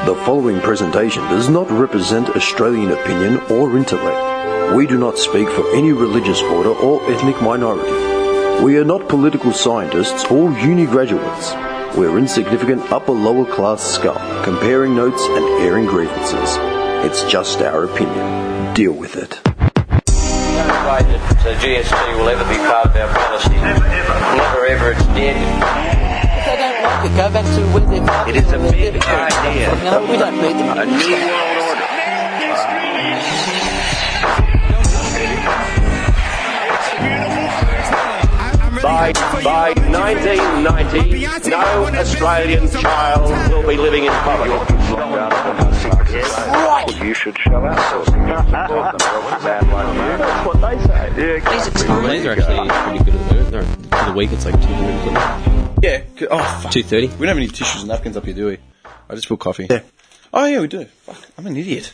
The following presentation does not represent Australian opinion or intellect. We do not speak for any religious order or ethnic minority. We are not political scientists or uni graduates. We're insignificant upper-lower class scum, comparing notes and airing grievances. It's just our opinion. Deal with it. No way that GST will ever be part of our policy. Never, ever. Never, ever. It's dead. If they don't like it, go back to where they're from. It is a big idea. No, we don't need them. A new world order. By 1990, no Australian child will be living in poverty. Right. You should shell out. That's what they say. Please explain. These are actually pretty good at the moment. For the week, it's like 200. Yeah. Oh, fuck. 230. We don't have any tissues and napkins up here, do we? I just put coffee. Yeah. Oh, yeah, we do. Fuck, I'm an idiot.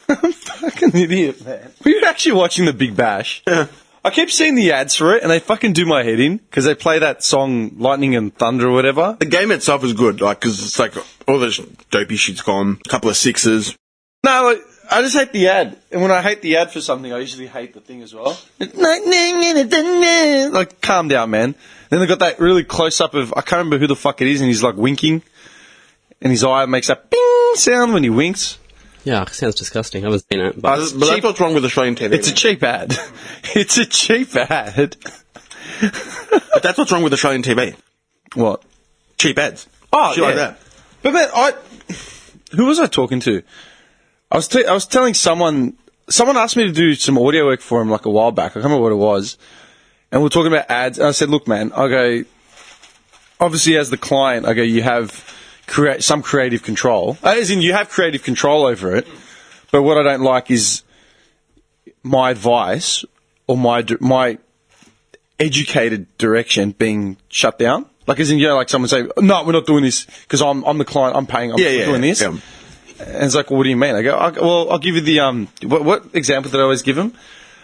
I'm a fucking idiot, man. Were you actually watching The Big Bash? Yeah. I keep seeing the ads for it, and they fucking do my head in, because they play that song, Lightning and Thunder or whatever. The game itself is good, like, because it's like all this dopey shit's gone, a couple of sixes. No, like, I just hate the ad. And when I hate the ad for something, I usually hate the thing as well. Lightning and thunder. Like, calm down, man. Then they got that really close-up of, I can't remember who the fuck it is, and he's like winking, and his eye makes that bing sound when he winks. Yeah, it sounds disgusting. I haven't seen it. But that's what's wrong with Australian TV. It's a cheap ad. It's a cheap ad. But that's what's wrong with Australian TV. What? Cheap ads. Oh, Shit yeah. like that. But man, who was I talking to? I was telling someone asked me to do some audio work for him like a while back. I can't remember what it was. And we were talking about ads. And I said, look, man, I go, obviously as the client, I go, you have some creative control. As in, you have creative control over it. But what I don't like is my advice or my educated direction being shut down. Like, as in, like someone say, no, we're not doing this because I'm the client, I'm paying, I'm doing this. Yeah. And it's like, well, what do you mean? I go, well, I'll give you the, what example did I always give him?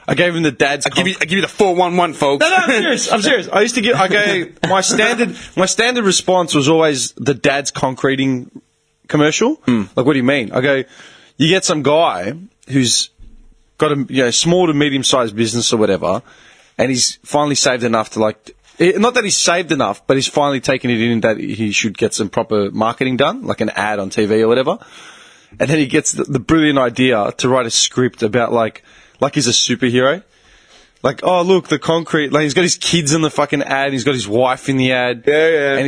I gave him the dad's... I give you the 411, folks. No, I'm serious. I used to give... my standard response was always the dad's concreting commercial. Like, what do you mean? I go, you get some guy who's got a small to medium-sized business or whatever, and he's finally saved enough to, like... Not that he's saved enough, but he's finally taken it in that he should get some proper marketing done, like an ad on TV or whatever. And then he gets the brilliant idea to write a script about, like he's a superhero. Like, oh, look, the concrete... Like, he's got his kids in the fucking ad, he's got his wife in the ad. Yeah.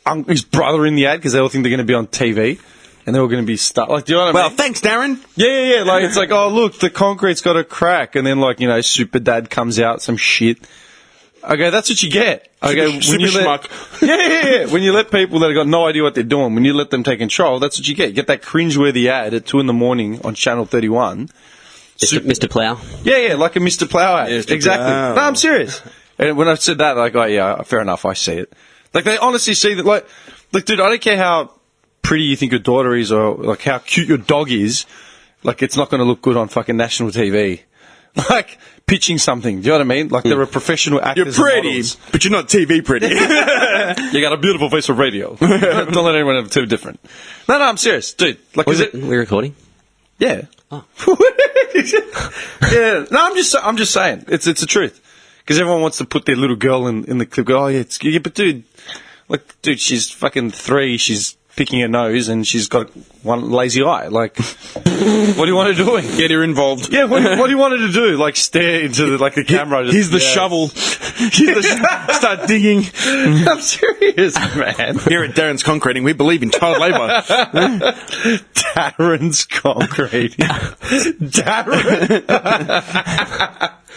And his brother in the ad, because they all think they're going to be on TV. And they're all going to be stuck. Like, do you know what I mean? Well, thanks, Darren. Yeah. Like, it's like, oh, look, the concrete's got a crack. And then, like, super dad comes out, some shit. Okay, that's what you get. Okay, Super schmuck. Yeah. When you let people that have got no idea what they're doing, when you let them take control, that's what you get. You get that cringeworthy ad at 2 a.m. on Channel 31. Mr. Plough. Yeah, like a Mr. Plough ad. Yeah, Mr. Exactly. Plough. No, I'm serious. And when I said that, like, oh, yeah, fair enough, I see it. Like, they honestly see that, like, dude, I don't care how pretty you think your daughter is or, like, how cute your dog is. Like, it's not going to look good on fucking national TV. Like, pitching something, do you know what I mean? Like, they're a professional actor. You're pretty, but you're not TV pretty. You got a beautiful face for radio. Don't let anyone have two different. No, I'm serious, dude. Like, is it? We're recording? Yeah. Oh. Yeah. No, I'm just saying. It's the truth. Because everyone wants to put their little girl in the clip. Go, oh yeah, but dude, she's fucking 3. She's picking her nose and she's got one lazy eye. Like, what do you want her doing? Get her involved. Yeah, what do you want her to do? Like, stare into the camera. Here's the shovel. Start digging. I'm serious, man. Here at Darren's Concreting, we believe in child labour. Darren's Concreting. Darren.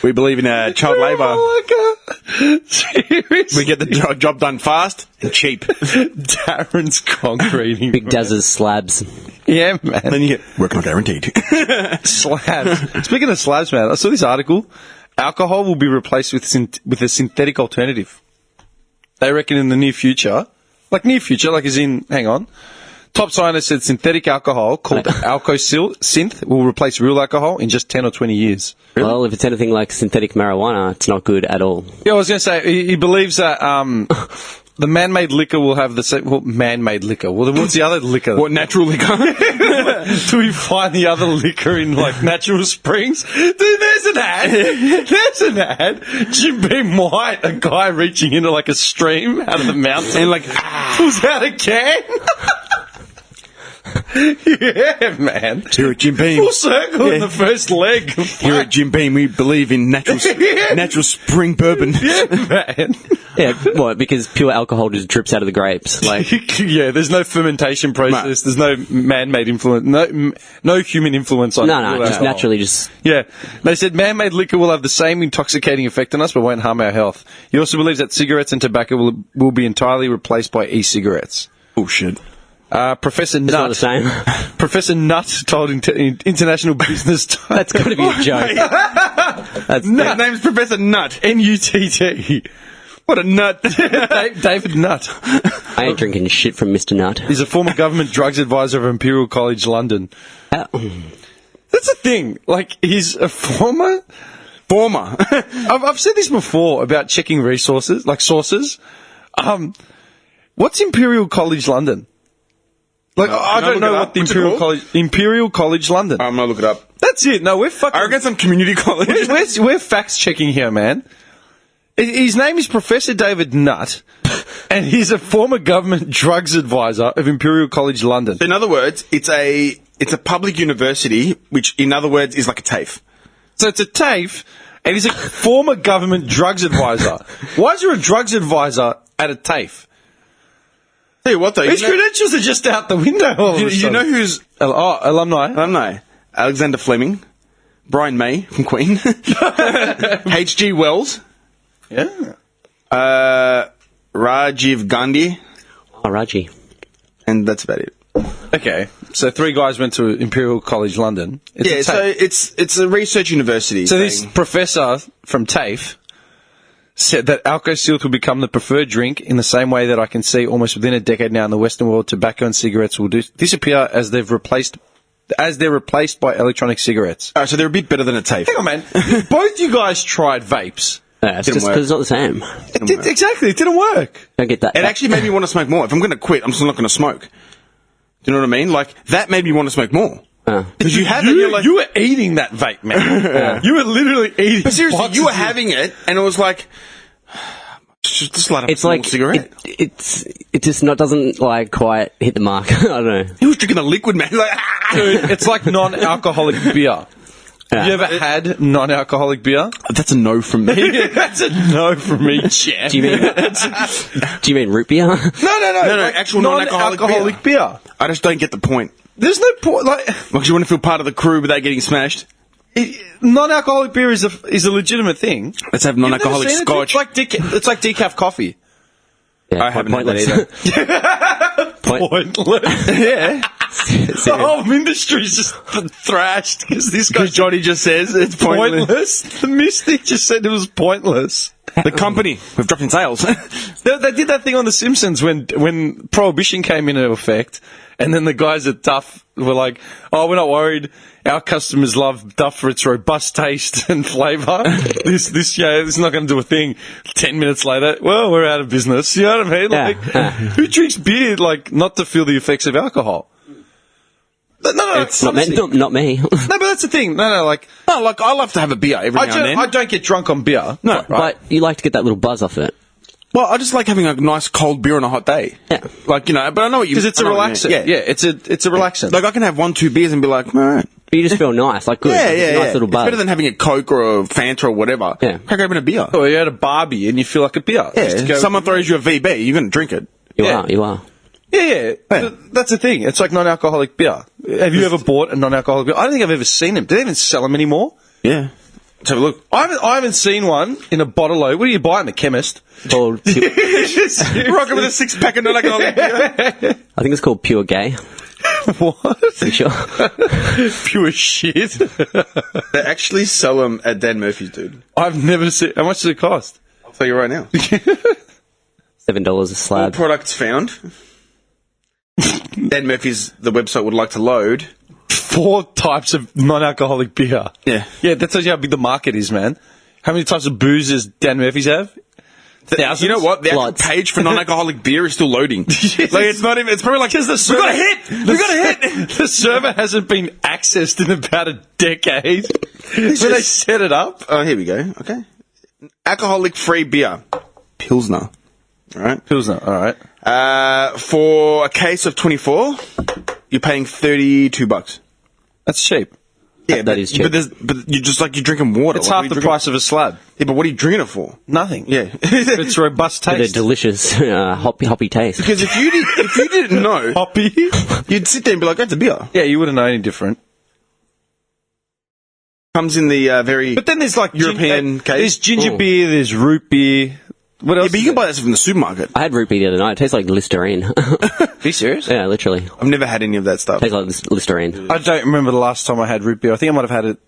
We believe in child labour. Oh my god. Seriously? We get the job done fast and cheap. Darren's Concreting. Big Daz's slabs. Yeah, man. Then you get work not guaranteed. Slabs. Speaking of slabs, man, I saw this article. Alcohol will be replaced with a synthetic alternative. They reckon in the near future, like as in, hang on. Top scientists said synthetic alcohol called Alco-Synth will replace real alcohol in just 10 or 20 years. Really? Well, if it's anything like synthetic marijuana, it's not good at all. Yeah, I was going to say, he believes that the man-made liquor will have the same. Well, man-made liquor. Well, then what's the other liquor? What, natural liquor? Do we find the other liquor in like natural springs? Dude, there's an ad. There's an ad. Jim Beam White, a guy reaching into like a stream out of the mountain And like, pulls out a can. Yeah, man. here at Jim Beam. Full circle in the first leg. Here at Jim Beam, we believe in natural spring bourbon. Yeah, man. Yeah, what? Because pure alcohol just drips out of the grapes. Like, Yeah, there's no fermentation process. There's no man-made influence. No human influence on no, real just alcohol. naturally just. Yeah. They said man-made liquor will have the same intoxicating effect on us but won't harm our health. He also believes that cigarettes and tobacco will be entirely replaced by e-cigarettes. Bullshit. Professor It's not the Nutt. same. Professor Nutt told International Business Times. That's got to be a joke. That's His name's Professor Nut. N-U-T-T. What a nut. David Nutt. I ain't drinking shit from Mr. Nut. He's a former government drugs advisor of Imperial College London. That's the thing. Like, he's a former... I've said this before about checking resources, like sources. What's Imperial College London? Like, I don't know what the Imperial College London. I'm gonna look it up. That's it. No, we're fucking... I reckon some community college. We're facts checking here, man. His name is Professor David Nutt, and he's a former government drugs advisor of Imperial College London. In other words, it's a public university, which in other words is like a TAFE. So it's a TAFE, and he's a former government drugs advisor. Why is there a drugs advisor at a TAFE? Tell you what though, His credentials are just out the window. All of a you sudden. know who's alumni? Alexander Fleming, Brian May from Queen, H.G. Wells, Yeah. Rajiv Gandhi, Oh, Raji. and that's about it. Okay, so 3 guys went to Imperial College London. It's a Yeah, so TAFE. it's a research university. So this professor from TAFE said that Alco-Silk will become the preferred drink in the same way that I can see almost within a decade now in the Western world tobacco and cigarettes will disappear as they're replaced by electronic cigarettes. so they're a bit better than a TAFE. Hang on, man. Both you guys tried vapes. Yeah, it's Didn't just work. because it's not the same. Exactly, it didn't work. Don't get that. It actually made me want to smoke more. If I'm going to quit, I'm still not going to smoke. Do you know what I mean? Like, that made me want to smoke more. Because you have it, you're like... You were eating that vape, man. You were literally eating. But seriously, boxes you were of- having it, and it was like... Just light up It's a like cigarette. it just not doesn't like quite hit the mark. I don't know. He was drinking a liquid, man. Like, Dude, it's like non-alcoholic beer. Yeah. You ever had non-alcoholic beer? that's a no from me. That's a no from me, Jeff. Do you mean root beer? No, No, actual non-alcoholic beer. I just don't get the point. There's no point. Like, Because you want to feel part of the crew without getting smashed. non-alcoholic beer is a legitimate thing. Let's have You've non-alcoholic never seen it? scotch. It's like decaf coffee. Yeah, I haven't had that pointless. either. Pointless. Yeah. The whole industry's just thrashed because this guy Because Johnny just says it's pointless. pointless. The Mystic just said it was pointless. The company, we've dropped in sales. They did that thing on The Simpsons when Prohibition came into effect, and then the guys at Duff were like, "Oh, we're not worried. Our customers love Duff for its robust taste and flavour. This is not going to do a thing." 10 minutes later, well, we're out of business. You know what I mean? Yeah, Like, yeah. who drinks beer like not to feel the effects of alcohol? No, It's not me. honestly. Not me. No, but that's the thing. No, like No, like, I love to have a beer every now and then. I don't get drunk on beer. No, right? But you like to get that little buzz off it. Well, I just like having a nice cold beer on a hot day. Yeah. Like, you know, but I know what you... Because it's I a know what you relaxant. mean. Yeah, it's a relaxant. Like, I can have 1-2 beers and be like, all right. You just feel nice, like good. Yeah, Like, yeah, it's a nice yeah. little It's buzz. better than having a Coke or a Fanta or whatever. Yeah. Crack open a beer. Or you're at a Barbie and you feel like a beer. Yeah, Just to go- someone throws you a VB, you're going to drink it. You Yeah. are. Yeah. That's the thing. It's like non-alcoholic beer. Have you ever bought a non-alcoholic beer? I don't think I've ever seen them. Do they even sell them anymore? Yeah. Let's have a look. I haven't seen one in a bottle. What do you buy in the chemist? Called Rocking with a 6-pack of non-alcoholic beer. I think it's called Pure Gay. What? Pretty sure. Pure shit. They actually sell them at Dan Murphy's, dude. I've never seen. How much does it cost? I'll tell you right now. $7 a All slab. products found. Dan Murphy's, the website would like to load. 4 types of non-alcoholic beer. Yeah. Yeah, that tells you how big the market is, man. How many types of booze does Dan Murphy's have? thousands. You know what? The actual Lots. page for non-alcoholic beer is still loading. Like, it's not even. It's probably like, we got a hit. We got a hit. The server hasn't been accessed in about a decade. When they set it up. Oh, here we go. Okay. Alcoholic-free beer, Pilsner. All right. Pilsner, all right. For a case of 24, you're paying $32. That's cheap. Yeah, That is cheap. But you're just like you're drinking water. It's Like, what half are you the drinking- price of a slab. Yeah, but what are you drinking it for? Nothing. Yeah. It's robust They're taste. delicious, hoppy taste. Because if you didn't know, Hoppy. you'd sit there and be like, "That's a beer." Yeah, you wouldn't know any different. Comes in the very. But then there's like European case. There's ginger Oh. beer, there's root beer. What else? Yeah, but you can buy this from the supermarket. I had root beer the other night. It tastes like Listerine. Are you serious? Yeah, literally. I've never had any of that stuff. Tastes like Listerine. I don't remember the last time I had root beer. I think I might have had it,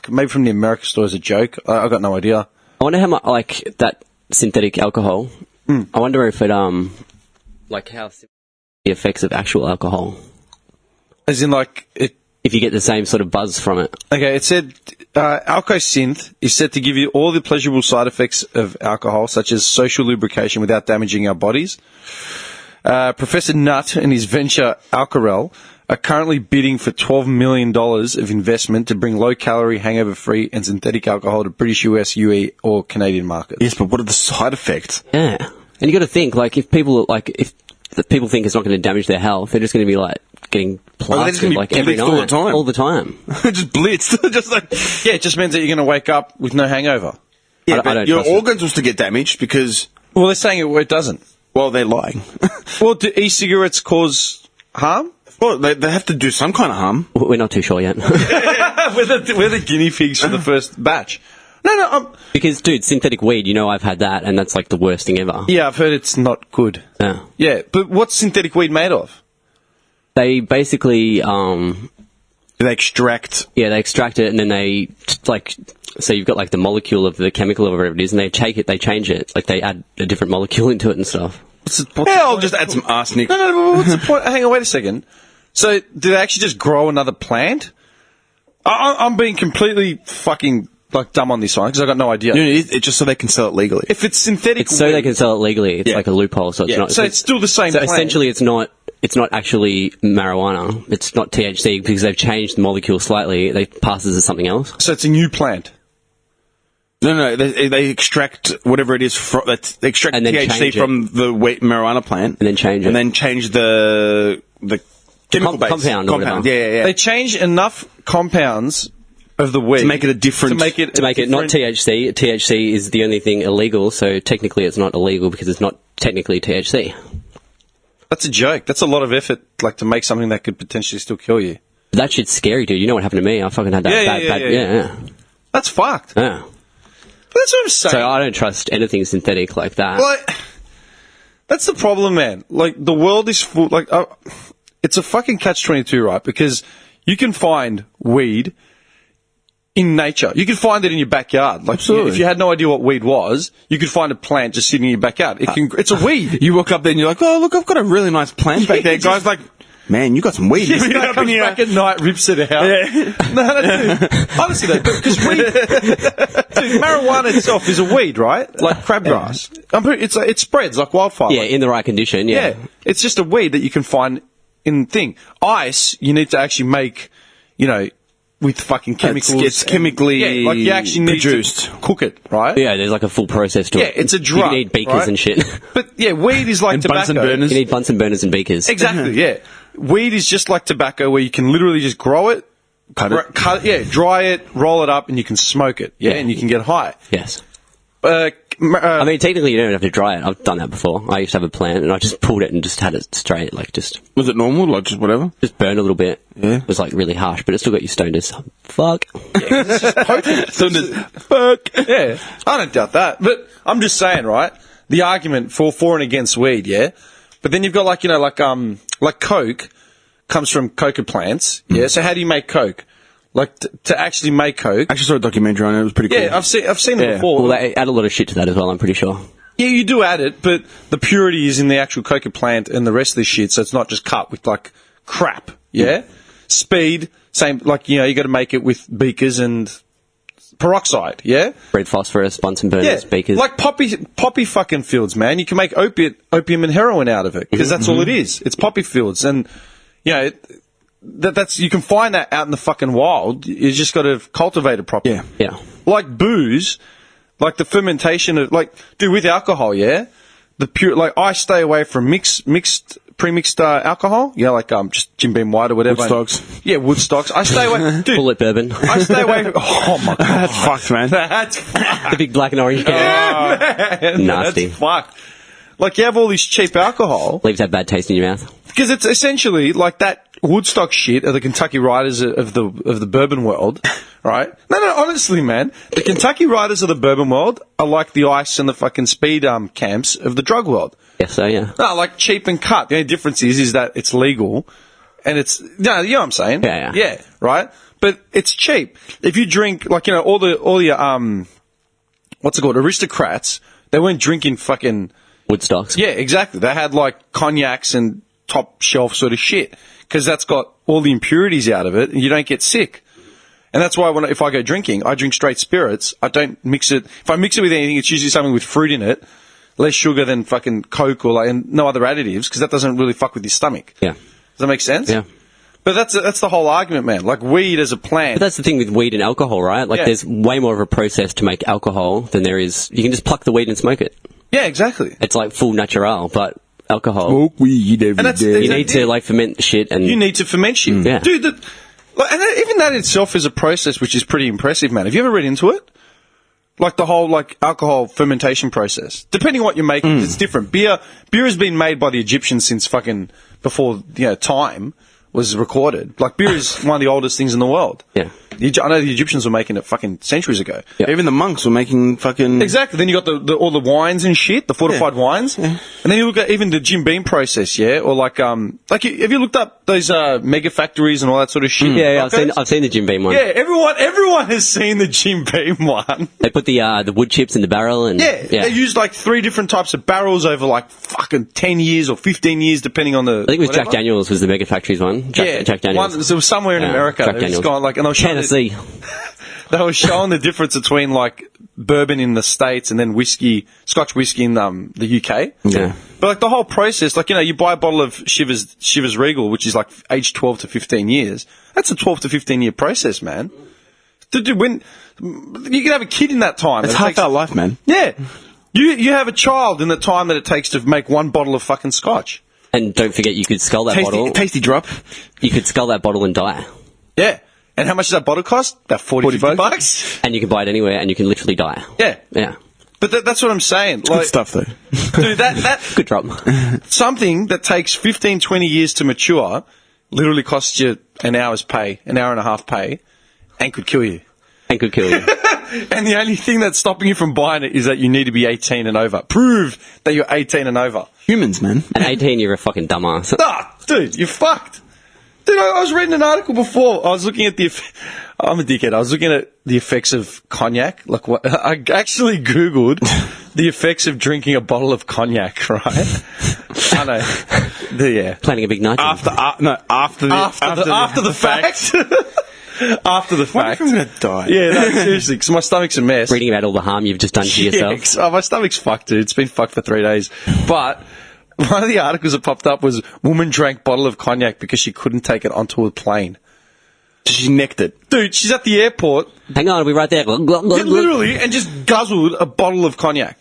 maybe from the American store as a joke. I got no idea. I wonder how much, like, that synthetic alcohol, I wonder if it, like, how the effects of actual alcohol. As in, like, it. If you get the same sort of buzz from it. Okay, it said Alcosynth is said to give you all the pleasurable side effects of alcohol, such as social lubrication without damaging our bodies. Professor Nutt and his venture Alcarel are currently bidding for $12 million of investment to bring low-calorie, hangover-free and synthetic alcohol to British, US, UE or Canadian markets. Yes, but what are the side effects? Yeah. And you got to think, like, if people think it's not going to damage their health, they're just going to be, like, getting they're just plastered, gonna be like, every blitzed night. all the time. All the time. Just blitzed. Just like. Yeah, it just means that you're going to wake up with no hangover. Yeah, I but don't your trust it. organs will still get damaged because, Well, they're saying it doesn't. well, they're lying. Well, do e-cigarettes cause harm? Well, they have to do some kind of harm. We're not too sure yet. we're the guinea pigs for the first batch. No, Because, dude, synthetic weed, you know I've had that, and that's, like, the worst thing ever. yeah, I've heard it's not good. Yeah. Yeah, but what's synthetic weed made of? They basically, They extract. they extract it, and then they, like, so you've got, like, the molecule of the chemical or whatever it is, and they change it. Like, they add a different molecule into it and stuff. What's the Yeah, I'll point? just add some arsenic. No, what's the point? Hang on, wait a second. So, do they actually just grow another plant? I'm being completely fucking, like, dumb on this one, because I got no idea. No, it's just so they can sell it legally. If it's synthetic It's so weed, they can sell it legally. It's Yeah. like a loophole, so it's Yeah. not. so it's still the same So plant. essentially, it's not actually marijuana. It's not THC because they've changed the molecule slightly. They pass it as something else. So it's a new plant. No, they extract whatever it is from. They extract And then THC change it. from the wheat marijuana plant, And then change it. and then change the chemical base compound or whatever. Yeah. They change enough compounds of the weed To make it a different- to make it Not THC. THC is the only thing illegal, so technically it's not illegal because it's not technically THC. That's a joke. That's a lot of effort, like, to make something that could potentially still kill you. But that shit's scary, dude. You know what happened to me? I fucking had that Yeah. That's fucked. yeah. That's what I'm saying. So I don't trust anything synthetic like that. Like, that's the problem, man. Like, the world is full. Like, it's a fucking catch-22, right? Because you can find weed in nature. You can find it in your backyard. Like, Absolutely. if you had no idea what weed was, you could find a plant just sitting in your backyard. It's a weed. You walk up there and you're like, oh, look, I've got a really nice plant back there. Guy's like, man, you got some weed. Yeah, You the guy up comes in here. back at night, rips it out. Yeah. No, dude. Honestly, though, because weed, dude, marijuana itself is a weed, right? Like crabgrass. It spreads like wildfire. yeah, in the right condition. Yeah. Yeah, it's just a weed that you can find in thing. Ice, you need to actually make, with fucking chemicals. It's chemically yeah, like you actually need produced. to cook it, right? Yeah, there's like a full process to Yeah, it. it's a drug, You need beakers right? and shit. But yeah, weed is like And tobacco. Bunsen burners. You need Bunsen burners and beakers. Exactly, yeah. Weed is just like tobacco where you can literally just grow it, Cut it. dry it, roll it up, and you can smoke it, Yeah. and you can get high. Yes. I I mean, technically, you don't have to dry it. I've done that before. I used to have a plant, and I just pulled it and just had it straight, like just Was it normal? Like just whatever? burned a little bit. Yeah. It was like really harsh, but it still got you stoned as fuck. Fuck. Yeah, I don't doubt that. But I'm just saying, right? The argument for and against weed, yeah. But then you've got like Coke comes from coca plants, yeah. So how do you make Coke? Like to actually make Coke? I actually saw a documentary on it. It was pretty cool. Yeah, I've seen it Yeah. before. Well, they add a lot of shit to that as well. I'm pretty sure. Yeah, you do add it, but the purity is in the actual coca plant and the rest of this shit, so it's not just cut with like crap. Yeah, speed, same. Like you got to make it with beakers and peroxide, yeah? Bread phosphorus, Bunsen burners, beakers. Like poppy fucking fields, man. You can make opium and heroin out of it, because that's all it is. It's poppy fields. And, you know, that's you can find that out in the fucking wild. You just got to cultivate it properly. Yeah. Like booze, like the fermentation of, like, dude, with alcohol, yeah? The pure, like, I stay away from pre-mixed alcohol, like just Jim Beam White or whatever. Woodstocks. Yeah, Woodstocks. I stay away. Dude, Bullet bourbon. I stay away. Oh my god, That's fucked, man. that's fucked. The big black and orange can. Man, Nasty. That's fucked. Like, you have all this cheap alcohol Leaves that bad taste in your mouth. because it's essentially like that Woodstock shit of the Kentucky Riders of the bourbon world, right? No, honestly, man, the Kentucky Riders of the bourbon world are like the ice and the fucking speed camps of the drug world. Yes, so yeah. No, like cheap and cut. The only difference is that it's legal, and it's you know what I'm saying? Yeah. Right. But it's cheap. If you drink like all your what's it called, aristocrats, they weren't drinking fucking Woodstocks. yeah, exactly. They had like cognacs and top shelf sort of shit because that's got all the impurities out of it, and you don't get sick. And that's why if I go drinking, I drink straight spirits. I don't mix it. If I mix it with anything, it's usually something with fruit in it. Less sugar than fucking Coke or and no other additives, because that doesn't really fuck with your stomach. Yeah. Does that make sense? Yeah. But that's the whole argument, man. Like weed as a plant. But that's the thing with weed and alcohol, right? Like, Yeah. there's way more of a process to make alcohol than there is. You can just pluck the weed and smoke it. Yeah, exactly. It's like full natural, but alcohol. Smoke weed every And that's- day. You need to, like, ferment the shit and. You need to ferment shit. Yeah. Dude, and even that itself is a process which is pretty impressive, man. Have you ever read into it? Like the whole alcohol fermentation process. Depending on what you're making, it's different. Beer has been made by the Egyptians since fucking before time was recorded. Like beer is one of the oldest things in the world. Yeah. I know the Egyptians were making it fucking centuries ago. Yeah. Even the monks were making fucking... Exactly. Then you got all the wines and shit, the fortified wines, and then you look at even the Jim Beam process, yeah, or like have you looked up those mega factories and all that sort of shit? Yeah, Like I've seen the Jim Beam one. yeah, everyone has seen the Jim Beam one. They put the wood chips in the barrel and. Yeah, they used like 3 different types of barrels over like fucking 10 years or 15 years, depending on the. I think it was whatever. Jack Daniels was the Mega Factories one. Jack Daniels. It was somewhere in Yeah, America. Jack It's Daniels. gone like, and I was showing Tennessee. they were showing the difference between like bourbon in the States and then Scotch whiskey in the UK. Yeah. But like the whole process, like, you buy a bottle of Chivas Regal, which is like aged 12 to 15 years. That's a 12 to 15 year process, man. Dude, when you can have a kid in that time. It's It half takes- our life, man. Yeah. You have a child in the time that it takes to make 1 bottle of fucking Scotch. And don't forget, you could scull that bottle. Tasty drop. You could scull that bottle and die. Yeah. And how much does that bottle cost? About 40 bucks. And you can buy it anywhere and you can literally die. Yeah. Yeah. But that's what I'm saying. Good stuff, though. Dude, that Good drop. something that takes 15, 20 years to mature literally costs you an hour's pay, an hour and a half pay, and could kill you. And could kill you. And the only thing that's stopping you from buying it is that you need to be 18 and over. Prove that you're 18 and over. Humans, man. At 18, you're a fucking dumbass. Ah, dude, you're fucked. Dude, I was reading an article before. I was looking at I'm a dickhead. I was looking at the effects of cognac. Like, what? I actually Googled the effects of drinking a bottle of cognac, right? I know. Yeah. Planning a big night. After the fact. After the What fact. if I'm going to die? Yeah, no, seriously, because my stomach's a mess. Reading about all the harm you've just done to yourself. Oh, my stomach's fucked, dude. It's been fucked for 3 days. But one of the articles that popped up was woman drank bottle of cognac because she couldn't take it onto a plane. She necked it. Dude, she's at the airport, Hang on, I'll be right there. literally, and just guzzled a bottle of cognac.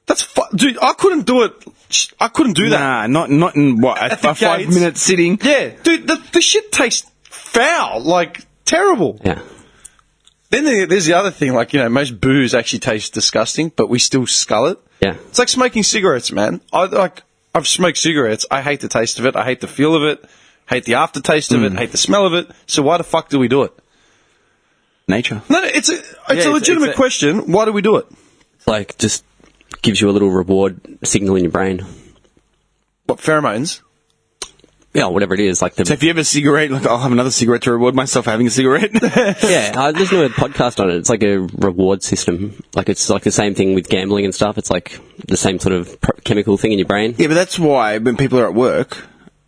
That's dude. I couldn't do it. I couldn't do that. Nah, not in what, At a the 5-minute sitting. Yeah, dude. The shit tastes foul, like terrible. Yeah. Then there's the other thing, like, most booze actually tastes disgusting, but we still scull it. Yeah. It's like smoking cigarettes, man. I've smoked cigarettes. I hate the taste of it. I hate the feel of it. Hate the aftertaste of it. Hate the smell of it. So why the fuck do we do it? Nature. No, it's a legitimate it's a- question. Why do we do it? Like, just gives you a little reward signal in your brain. What, pheromones? Yeah, whatever it is. Like So if you have a cigarette, like, I'll have another cigarette to reward myself for having a cigarette. yeah, I listened to a podcast on it. It's like a reward system. Like, it's like the same thing with gambling and stuff. It's like the same sort of chemical thing in your brain. Yeah, but that's why when people are at work,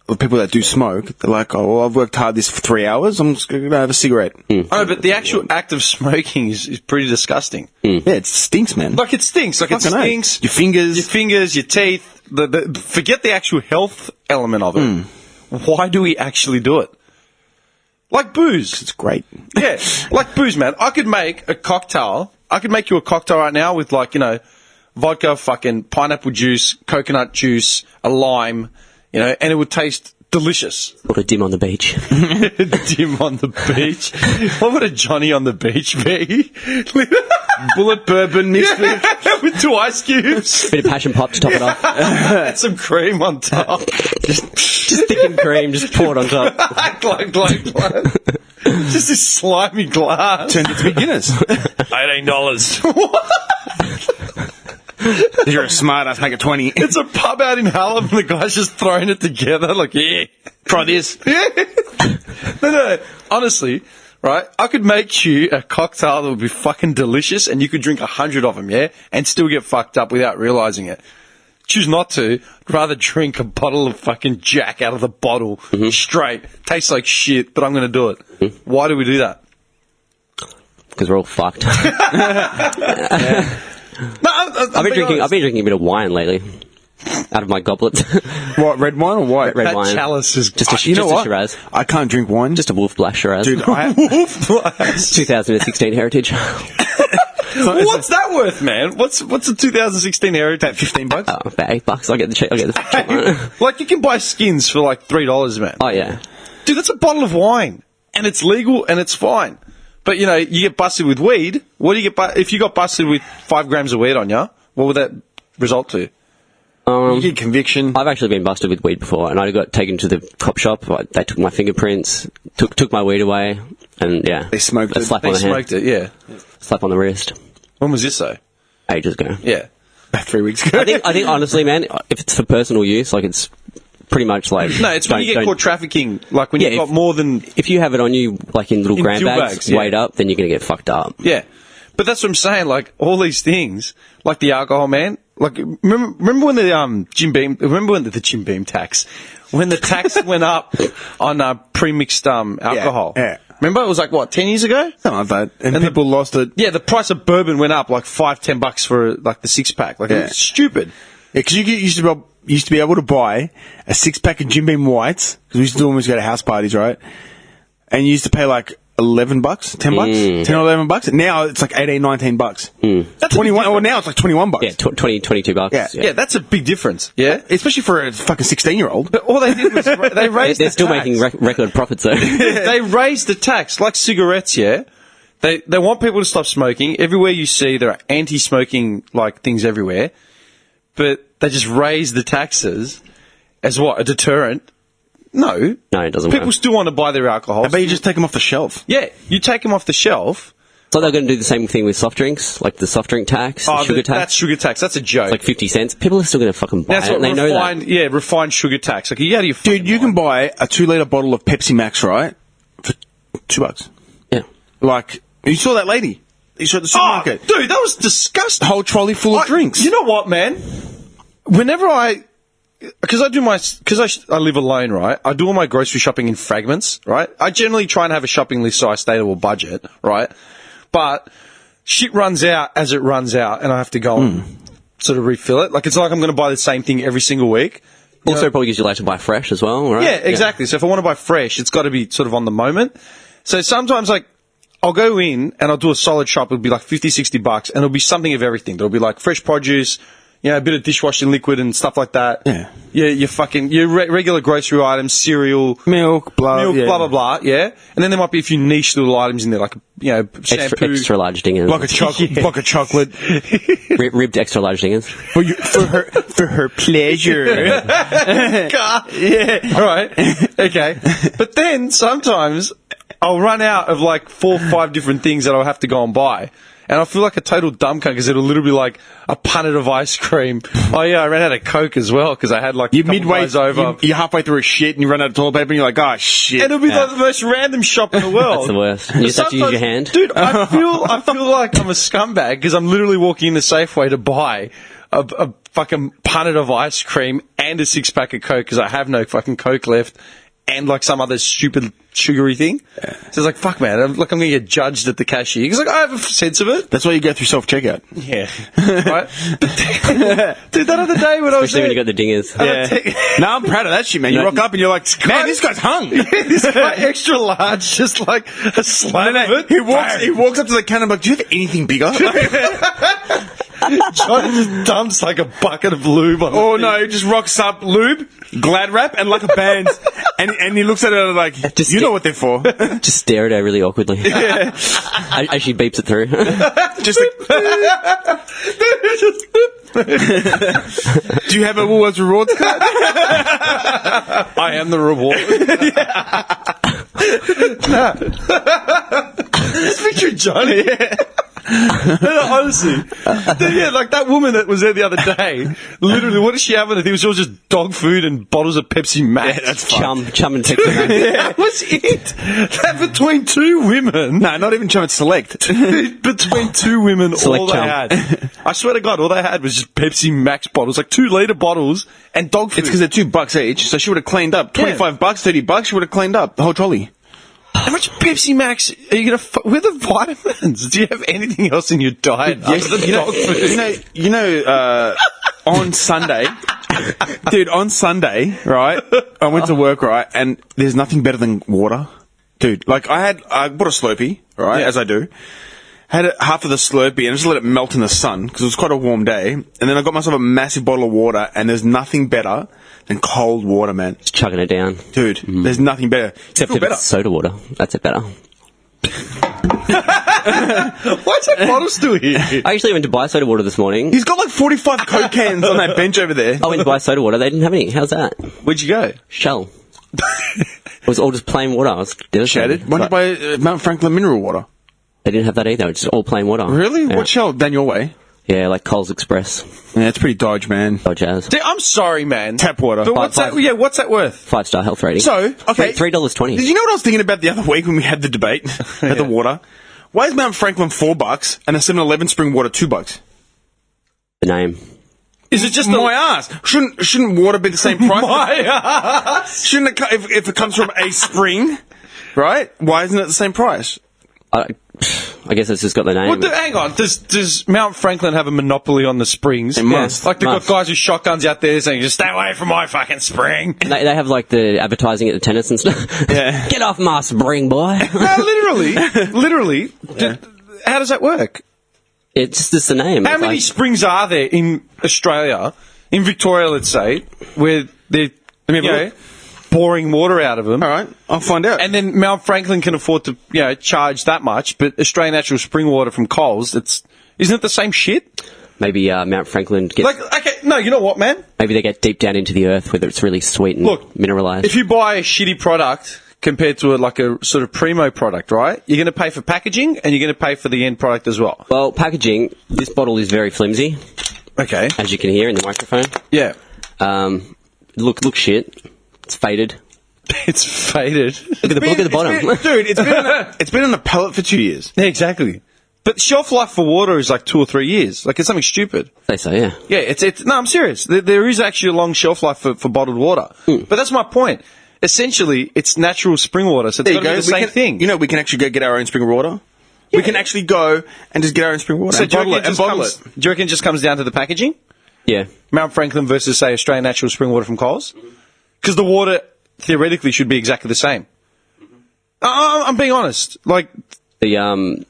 of people that do smoke, they're like, oh, well, I've worked hard this for 3 hours, I'm just going to have a cigarette. Oh, but the actual act of smoking is pretty disgusting. Yeah, it stinks, man. Like, it stinks. Like, it Fucking A. stinks. Your fingers. Your teeth. Forget the actual health element of it. Why do we actually do it? Like booze. It's great. Yeah, like booze, man. I could make a cocktail. I could make you a cocktail right now with, like, vodka, fucking pineapple juice, coconut juice, a lime, and it would taste delicious. Or a dim on the beach. Dim on the beach. What would a Johnny on the beach be? Bullet bourbon mixed with 2 ice cubes. Bit of passion pop to top it off. And some cream on top. Just thickened cream, just pour it on top. glug, glug, glug. Just this slimy glass. Turns it to be Guinness. $18. You're a smart ass, make it 20. It's a pub out in Hallam and the guy's just throwing it together like, yeah. Try this. Yeah. No. Honestly, right, I could make you a cocktail that would be fucking delicious and you could drink 100 of them, yeah, and still get fucked up without realising it. Choose not to. I'd rather drink a bottle of fucking Jack out of the bottle straight. Tastes like shit, but I'm going to do it. Why do we do that? Because we're all fucked. No, I've been drinking a bit of wine lately. Out of my goblet. What, red wine or white? Red that wine. chalice is Just a, You know just what? a Shiraz. I can't drink wine. Just a Wolf Blass Shiraz. Dude, Wolf Blast. 2016 heritage. What's that worth, man? What's a 2016 heritage? about $15. Oh, about $8. I'll get the cheap one. Like, you can buy skins for like $3, man. Oh, yeah. Dude, that's a bottle of wine. And it's legal and it's fine. But, you get busted with weed. What do you get if you got busted with 5 grams of weed on you, what would that result to? You get conviction. I've actually been busted with weed before, and I got taken to the cop shop. They took my fingerprints, took my weed away, and yeah. They smoked a it. slap They on the smoked hand. it, yeah. Slap on the wrist. When was this, though? Ages ago. Yeah. About 3 weeks ago. I think honestly, man, if it's for personal use, like it's pretty much like... No, it's when you get caught trafficking, like when Yeah, you've got more than... If you have it on you, like in little In gram jewel bags, bags, yeah. weighed up, then you're going to get fucked up. Yeah. But that's what I'm saying, like, all these things, like the alcohol, man, like, remember when the Jim Beam tax, when the tax went up on pre-mixed alcohol? Yeah. Remember, it was like, what, 10 years ago? Something like that. And people lost it. Yeah, the price of bourbon went up like $5-10 for like the 6-pack. Like, Yeah. it's stupid. Yeah, because you used to be able to buy a 6-pack of Jim Beam Whites, because we used to almost go to house parties, right? And you used to pay like $11, $10, $10 or $11. Now it's like $18, $19. That's 21. Well, now it's like $21. Yeah, $22. Yeah. Yeah, that's a big difference. Yeah. Especially for a fucking 16-year-old. But all they did was they raised They're the still tax. making record profits though. They raised the tax, like cigarettes, yeah? They want people to stop smoking. Everywhere you see, there are anti-smoking, like, things everywhere. But they just raise the taxes as what, a deterrent? No. No, it doesn't People work. still want to buy their alcohol. I bet you just take them off the shelf. Yeah, you take them off the shelf. So they're going to do the same thing with soft drinks, like the soft drink tax, the sugar tax. That's sugar tax. That's a joke. It's like 50 cents. People are still going to fucking buy That's it. what And they know refined, that. yeah, refined sugar tax. Like, you out of your Dude, you can buy a 2-litre bottle of Pepsi Max, right? For $2. Yeah. Like, you saw that lady. You saw at the supermarket. Oh, dude, that was disgusting. A whole trolley full of drinks. You know what, man? Whenever because I live alone, right? I do all my grocery shopping in fragments, right? I generally try and have a shopping list so I stay to a budget, right? But shit runs out as it runs out, and I have to go and sort of refill it. Like, it's like I'm going to buy the same thing every single week. Also, probably gives you like to buy fresh as well, right? Yeah, exactly. So if I want to buy fresh, it's got to be sort of on the moment. So sometimes, like, I'll go in and I'll do a solid shop. It'll be like $50, $60, and it'll be something of everything. There'll be like fresh produce, a bit of dishwashing liquid and stuff like that. Yeah. Your regular grocery items, cereal, Milk, blah, blah, blah, blah, yeah? And then there might be a few niche little items in there, like, shampoo. Extra large dingers. Block of chocolate. Ribbed extra large dingers. For her pleasure. Yeah. All right. Okay. But then sometimes I'll run out of like 4 or 5 different things that I'll have to go and buy. And I feel like a total dumb cunt because it'll literally be like a punnet of ice cream. Oh yeah, I ran out of Coke as well because I had like You're a couple midway guys over. You're halfway through a shit and you run out of toilet paper and you're like, oh shit. And it'll be like the most random shop in the world. That's the worst. You just have to use your hand. Dude, I feel like I'm a scumbag because I'm literally walking in the Safeway to buy a fucking punnet of ice cream and a 6-pack of Coke because I have no fucking Coke left and like some other stupid sugary thing. So it's like, fuck, man. I'm going to get judged at the cashier. He's like, I have a sense of it. That's why you go through self-checkout. Yeah. Right? Dude, that other day when I was Especially when you there, got the dingers. Yeah. No, I'm proud of that shit, man. You rock up and you're like, man, this guy's hung. this guy extra large, just like a slam of it. He walks up to the counter and like, do you have anything bigger? John just dumps like a bucket of lube on Oh the no, he just rocks up lube, glad wrap, and like a band, and he looks at it like, Just you know what they're for. Just stare at her really awkwardly. Yeah. As she beeps it through. Just do you have a Woolworths rewards card? I am the reward. Just picture Johnny. Honestly. Yeah, like that woman that was there the other day, literally, what did she have in it? It was all just dog food and bottles of Pepsi Max. Yeah, that's fun. Chum and Pepsi Max. That was it. That between two women. No, not even Chum, it's Select. Between two women, Select all they Chum. had. I swear to God, all they had was just Pepsi Max bottles, like 2-liter bottles and dog food. It's because they're $2 each, so she would have cleaned up. $25, $30, she would have cleaned up the whole trolley. How much Pepsi Max are you going to... Where are the vitamins? Do you have anything else in your diet Yes, other than you know, dog food? you know, on Sunday, dude, on Sunday, right, I went to work, right, and there's nothing better than water. Dude, like, I bought a Slurpee, right, Yeah. as I do. Had half of the Slurpee and just let it melt in the sun, because it was quite a warm day. And then I got myself a massive bottle of water, and there's nothing better than cold water, man. Just chugging it down. Dude, there's nothing better. Except Feel if it's soda water. That's it better. What's that bottle still here? I actually went to buy soda water this morning. He's got like 45 Coke cans on that bench over there. I went to buy soda water. They didn't have any. How's that? Where'd you go? Shell. It was all just plain water. I was devastated. Shattered. Why don't you buy Mount Franklin mineral water? They didn't have that either. It's just all plain water. Really? Yeah. What shell? Down your way? Yeah, like Coles Express. Yeah, it's pretty dodge, man. Oh, jazz. Dude, I'm sorry, man. Tap water. But what's that? Yeah, what's that worth? 5-star health rating. So, okay. $3.20. Did you know what I was thinking about the other week when we had the debate at the water? Why is Mount Franklin $4 and a 7-Eleven spring water $2? The name. Is it just My ass. Shouldn't water be the same price? My ass. Shouldn't it, if it comes from a spring, right? Why isn't it the same price? I guess it's just got the name. Well, hang on. Does Mount Franklin have a monopoly on the springs? It must. Like they've got Must. guys with shotguns out there saying, "Just stay away from my fucking spring." They have like the advertising at the tennis and stuff. Yeah. Get off my spring, boy. No, literally. How does that work? It's just the name. How It's many like- springs are there in Australia, in Victoria, let's say, where they're me have a look. boring water out of them? All right, I'll find out. And then Mount Franklin can afford to, charge that much, but Australian natural spring water from Coles, isn't it the same shit? Maybe Mount Franklin gets. No, you know what, man? Maybe they get deep down into the earth, whether it's really sweet and Look, mineralized. If you buy a shitty product compared to a sort of primo product, right? You're going to pay for packaging and you're going to pay for the end product as well. Well, packaging. This bottle is very flimsy, Okay. as you can hear in the microphone. Yeah. Look shit. It's faded. It's faded. Look at the bottom. Dude, it's been on a pallet for 2 years. Yeah, exactly. But shelf life for water is like 2 or 3 years. Like, it's something stupid. They say, yeah. Yeah, no, I'm serious. There is actually a long shelf life for bottled water. But that's my point. Essentially, it's natural spring water, so it's There you got to go. be the same thing. You know, we can actually go get our own spring water. We can actually go and just get our own spring water so and do you bottle reckon it. And bottle it. do you reckon it just comes down to the packaging? Yeah. Mount Franklin versus, say, Australian natural spring water from Coles? Because the water, theoretically, should be exactly the same. I'm being honest. Like, The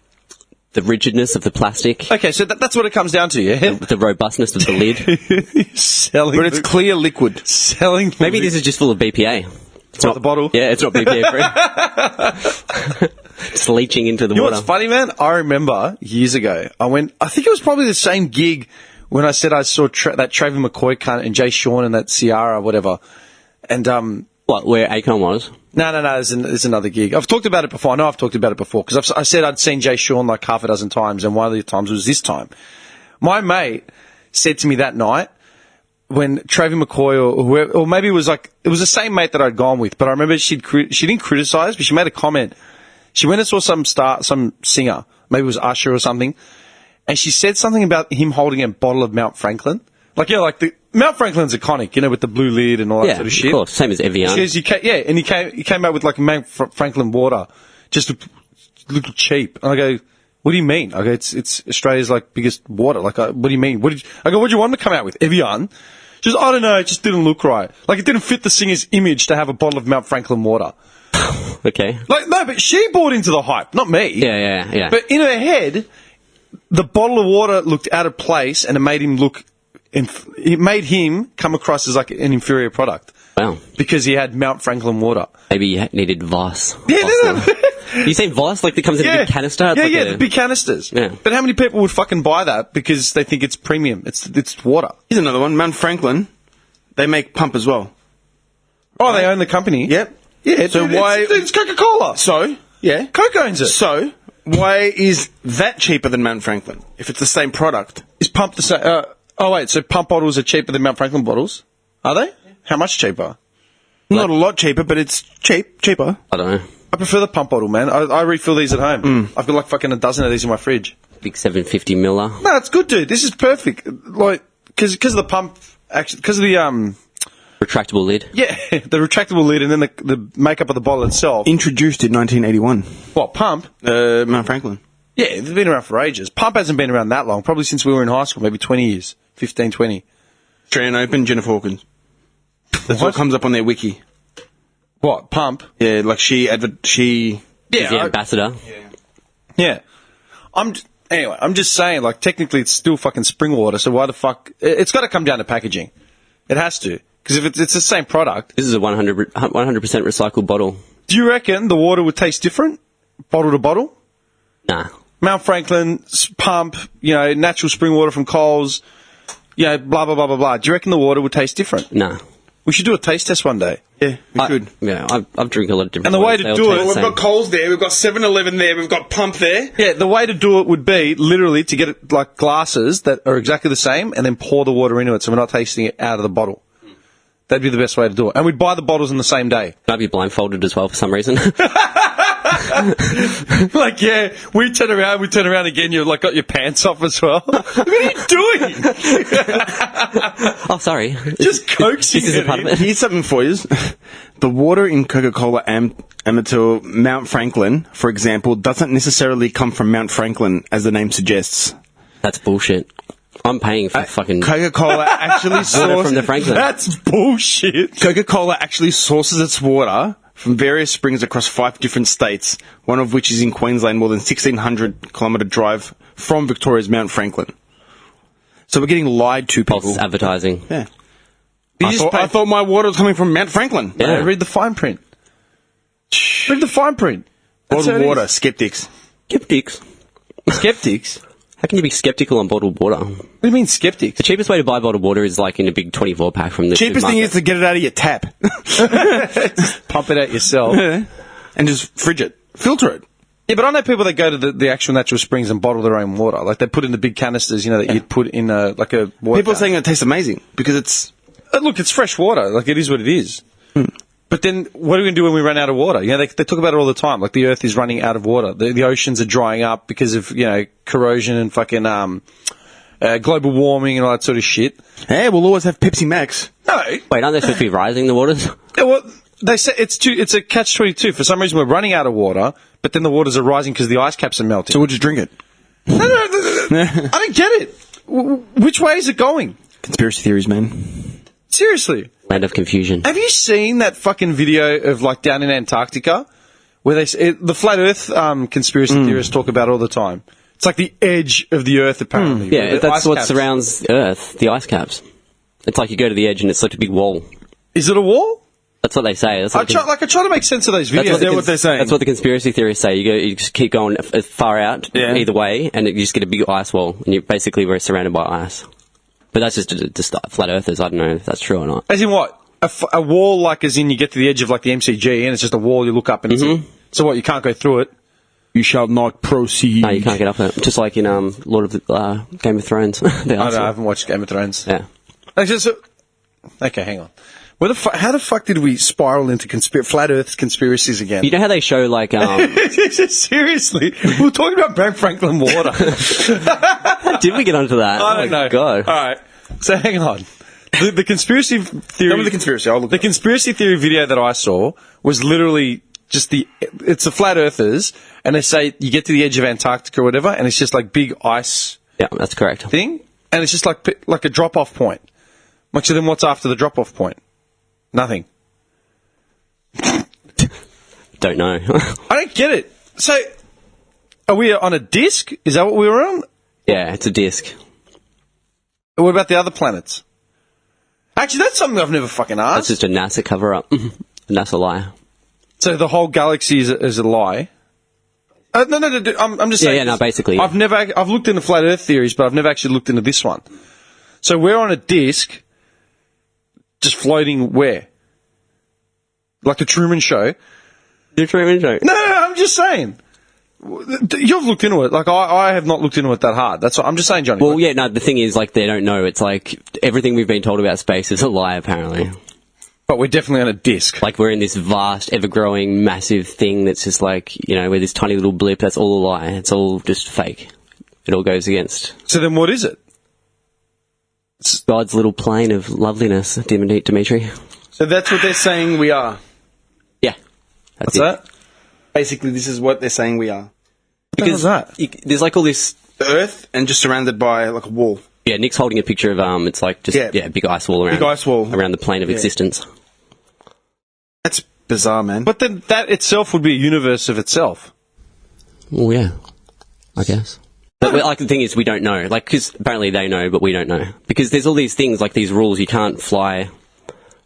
rigidness of the plastic. okay, so that's what it comes down to, yeah? The robustness of the lid. selling But it's clear liquid. selling the Maybe this is just full of BPA. It's not the bottle. Yeah, it's not BPA free. It's leaching into the You know water. what's funny, man? I remember years ago, I think it was probably the same gig when I said I saw that Travis McCoy cunt and Jay Sean and that Ciara, whatever. And, What, where Akon was? no, there's another gig. I've talked about it before. I know I've talked about it before because I said I'd seen Jay Sean like half a dozen times, and one of the times was this time. My mate said to me that night when Travis McCoy or whoever, or maybe it was the same mate that I'd gone with, but I remember she didn't criticize, but she made a comment. She went and saw some singer, maybe it was Usher or something, and she said something about him holding a bottle of Mount Franklin. Like, yeah, like the Mount Franklin's iconic, you know, with the blue lid and all that Yeah, sort of shit. of course. Same as Evian. Because and he came out with like Mount Franklin water, just looked cheap. And I go, what do you mean? I go, it's Australia's like biggest water. Like, what do you mean? I go, what do you want to come out with? Evian? Just, I don't know, it just didn't look right. Like, it didn't fit the singer's image to have a bottle of Mount Franklin water. Okay. Like, no, but she bought into the hype, not me. Yeah. But in her head, the bottle of water looked out of place, and it made him it made him come across as like an inferior product. Wow. Because he had Mount Franklin water. Maybe you needed Voss. Yeah, You say Voss? Like, it comes in a big canister? It's like the big canisters. Yeah. But how many people would fucking buy that because they think it's premium? It's water. Here's another one. Mount Franklin. They make pump as well. Oh, they own the company? Yep. Yeah, So dude, why- It's Coca-Cola. So, yeah. Coke owns it. So, why is that cheaper than Mount Franklin? If it's the same product. Is pump the same? So pump bottles are cheaper than Mount Franklin bottles? Are they? How much cheaper? Not a lot cheaper, but it's cheaper. I don't know. I prefer the pump bottle, man. I refill these at home. I've got like fucking a dozen of these in my fridge. Big 750 miller. No, it's good, dude. This is perfect. Like, because of the pump, actually, because of the Retractable lid. yeah, the retractable lid, and then the makeup of the bottle itself. Introduced in 1981. What, pump? Mount Franklin. Yeah, it's been around for ages. Pump hasn't been around that long. Probably since we were in high school, maybe 20 years. 15, 20. Australian Open, Jennifer Hawkins. That's what comes up on their wiki. What, pump? Yeah, like she... Is the ambassador. Yeah. Anyway, I'm just saying, like, technically it's still fucking spring water, so why the fuck... It's got to come down to packaging. It has to. Because if it's the same product... This is a 100% recycled bottle. Do you reckon the water would taste different? Bottle to bottle? Nah. Mount Franklin, pump, natural spring water from Coles, blah, blah, blah, blah, blah. Do you reckon the water would taste different? Nah. We should do a taste test one day. Yeah, we could. Yeah, I've drank a lot of different And the way ones. to They all do taste it- the We've same. got Coles there, we've got 7-Eleven there, we've got Pump there. Yeah, the way to do it would be literally to get it like glasses that are exactly the same and then pour the water into it so we're not tasting it out of the bottle. That'd be the best way to do it. And we'd buy the bottles on the same day. I'd be blindfolded as well for some reason. Like, yeah, we turn around again, you've like got your pants off as well. What are you doing? Oh, sorry. Just coaxing This isn't part of it. Here's something for you. The water in Coca-Cola Amateur Mount Franklin, for example, doesn't necessarily come from Mount Franklin, as the name suggests. That's bullshit. I'm paying for fucking Coca-Cola actually water from the Franklin. That's bullshit. Coca-Cola actually sources its water from various springs across 5 different states, one of which is in Queensland, more than 1,600-kilometre drive from Victoria's Mount Franklin. So we're getting lied to, people. false advertising. Yeah. You I just thought, pay- I thought my water was coming from Mount Franklin. Yeah. Read the fine print. Read the fine print. That's Bottled how it water, is. skeptics. Skeptics. Skeptics? How can you be skeptical on bottled water? What do you mean skeptics? The cheapest way to buy bottled water is like in a big 24 pack from the Cheapest thing supermarket. is to get it out of your tap. Pump it out yourself. And just fridge it. Filter it. Yeah, but I know people that go to the actual natural springs and bottle their own water. Like, they put in the big canisters, that you'd put in a water People are jar. saying it tastes amazing because it's... Look, it's fresh water. Like, it is what it is. But then, what are we going to do when we run out of water? They talk about it all the time. Like, the Earth is running out of water. The oceans are drying up because of, corrosion and fucking global warming and all that sort of shit. Hey, we'll always have Pepsi Max. No. Wait, aren't they supposed to be rising the waters? Yeah, well, they say it's a catch-22. For some reason, we're running out of water, but then the waters are rising because the ice caps are melting. So we'll just drink it. No, I don't get it. Which way is it going? Conspiracy theories, man. Seriously. Land of confusion. Have you seen that fucking video of, like, down in Antarctica? Where the Flat Earth conspiracy theorists talk about it all the time. It's like the edge of the Earth, apparently. Yeah, The that's ice what caps. surrounds Earth, the ice caps. It's like you go to the edge and it's like a big wall. Is it a wall? That's what they say. That's I what try to make sense of those videos. That's what the conspiracy theorists say. You just keep going far out either way, and you just get a big ice wall, and we're surrounded by ice. But that's just flat earthers. I don't know if that's true or not. As in what? A wall, like, as in you get to the edge of, like, the MCG, and it's just a wall, you look up, and it's... So what, you can't go through it? You shall not proceed. No, you can't get up it. Just like in Lord of the Game of Thrones. I haven't watched Game of Thrones. Yeah. Okay, hang on. How the fuck did we spiral into flat Earth conspiracies again? You know how they show like Seriously, we were talking about Mount Franklin water. did we get onto that? I don't know. God. All right. So hang on. The conspiracy theory. Tell me the conspiracy. I'll look. The conspiracy theory video that I saw was literally just it's the flat earthers, and they say you get to the edge of Antarctica or whatever, and it's just like big ice Yeah, that's correct. thing, and it's just like a drop off point. Like, so then what's after the drop off point? Nothing. Don't know. I don't get it. So, are we on a disc? Is that what we were on? Yeah, it's a disc. What about the other planets? Actually, that's something I've never fucking That's asked. just a NASA cover up. A NASA lie. So the whole galaxy is a lie. No. I'm just saying. Yeah, no, basically, yeah. I've looked into flat Earth theories, but I've never actually looked into this one. So we're on a disc, just floating where? Like the Truman Show. The Truman Show. No, I'm just saying. You've looked into it. Like, I have not looked into it that hard. That's what I'm just saying, Johnny. Well, yeah, no, the thing is, like, they don't know. It's like everything we've been told about space is a lie, apparently. But we're definitely on a disc. Like, we're in this vast, ever-growing, massive thing that's just like, you know, we're this tiny little blip. That's all a lie. It's all just fake. It all goes against So then what is it? God's little plane of loveliness, Dimitri. So that's what they're saying we are. Yeah. What's that? Basically, this is what they're saying we are. What the hell's that? There's like all this. Earth and just surrounded by like a wall. Yeah, Nick's holding a picture of it's like just Yeah. big ice wall around. Big ice wall. around the plane of existence. That's bizarre, man. But then that itself would be a universe of itself. Well, yeah, I guess. But like the thing is, we don't know. Like, because apparently they know, but we don't know. Because there's all these things, like these rules. You can't fly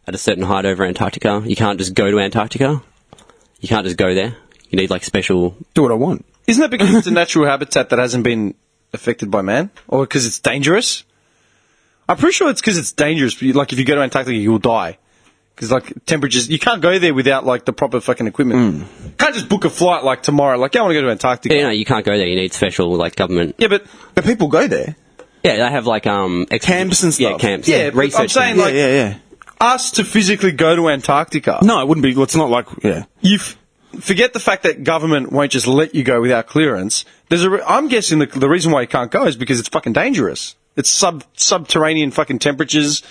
at a certain height over Antarctica. You can't just go to Antarctica. You can't just go there. You need like special. Do what I want. Isn't that because it's a natural habitat that hasn't been affected by man? Or because it's dangerous? I'm pretty sure it's because it's dangerous. But like, if you go to Antarctica, you'll die. Because, like, temperatures... You can't go there without, like, the proper fucking equipment. You can't just book a flight, like, tomorrow. Like, I want to go to Antarctica. Yeah, no, you can't go there. You need special like government. Yeah, but people go there. Yeah, they have like Camps and Yeah, stuff. camps. Yeah, but research I'm saying, camps. like, Yeah. us to physically go to Antarctica... No, it wouldn't be. It's not like. Yeah. Forget the fact that government won't just let you go without clearance. I'm guessing the reason why you can't go is because it's fucking dangerous. It's subterranean fucking temperatures,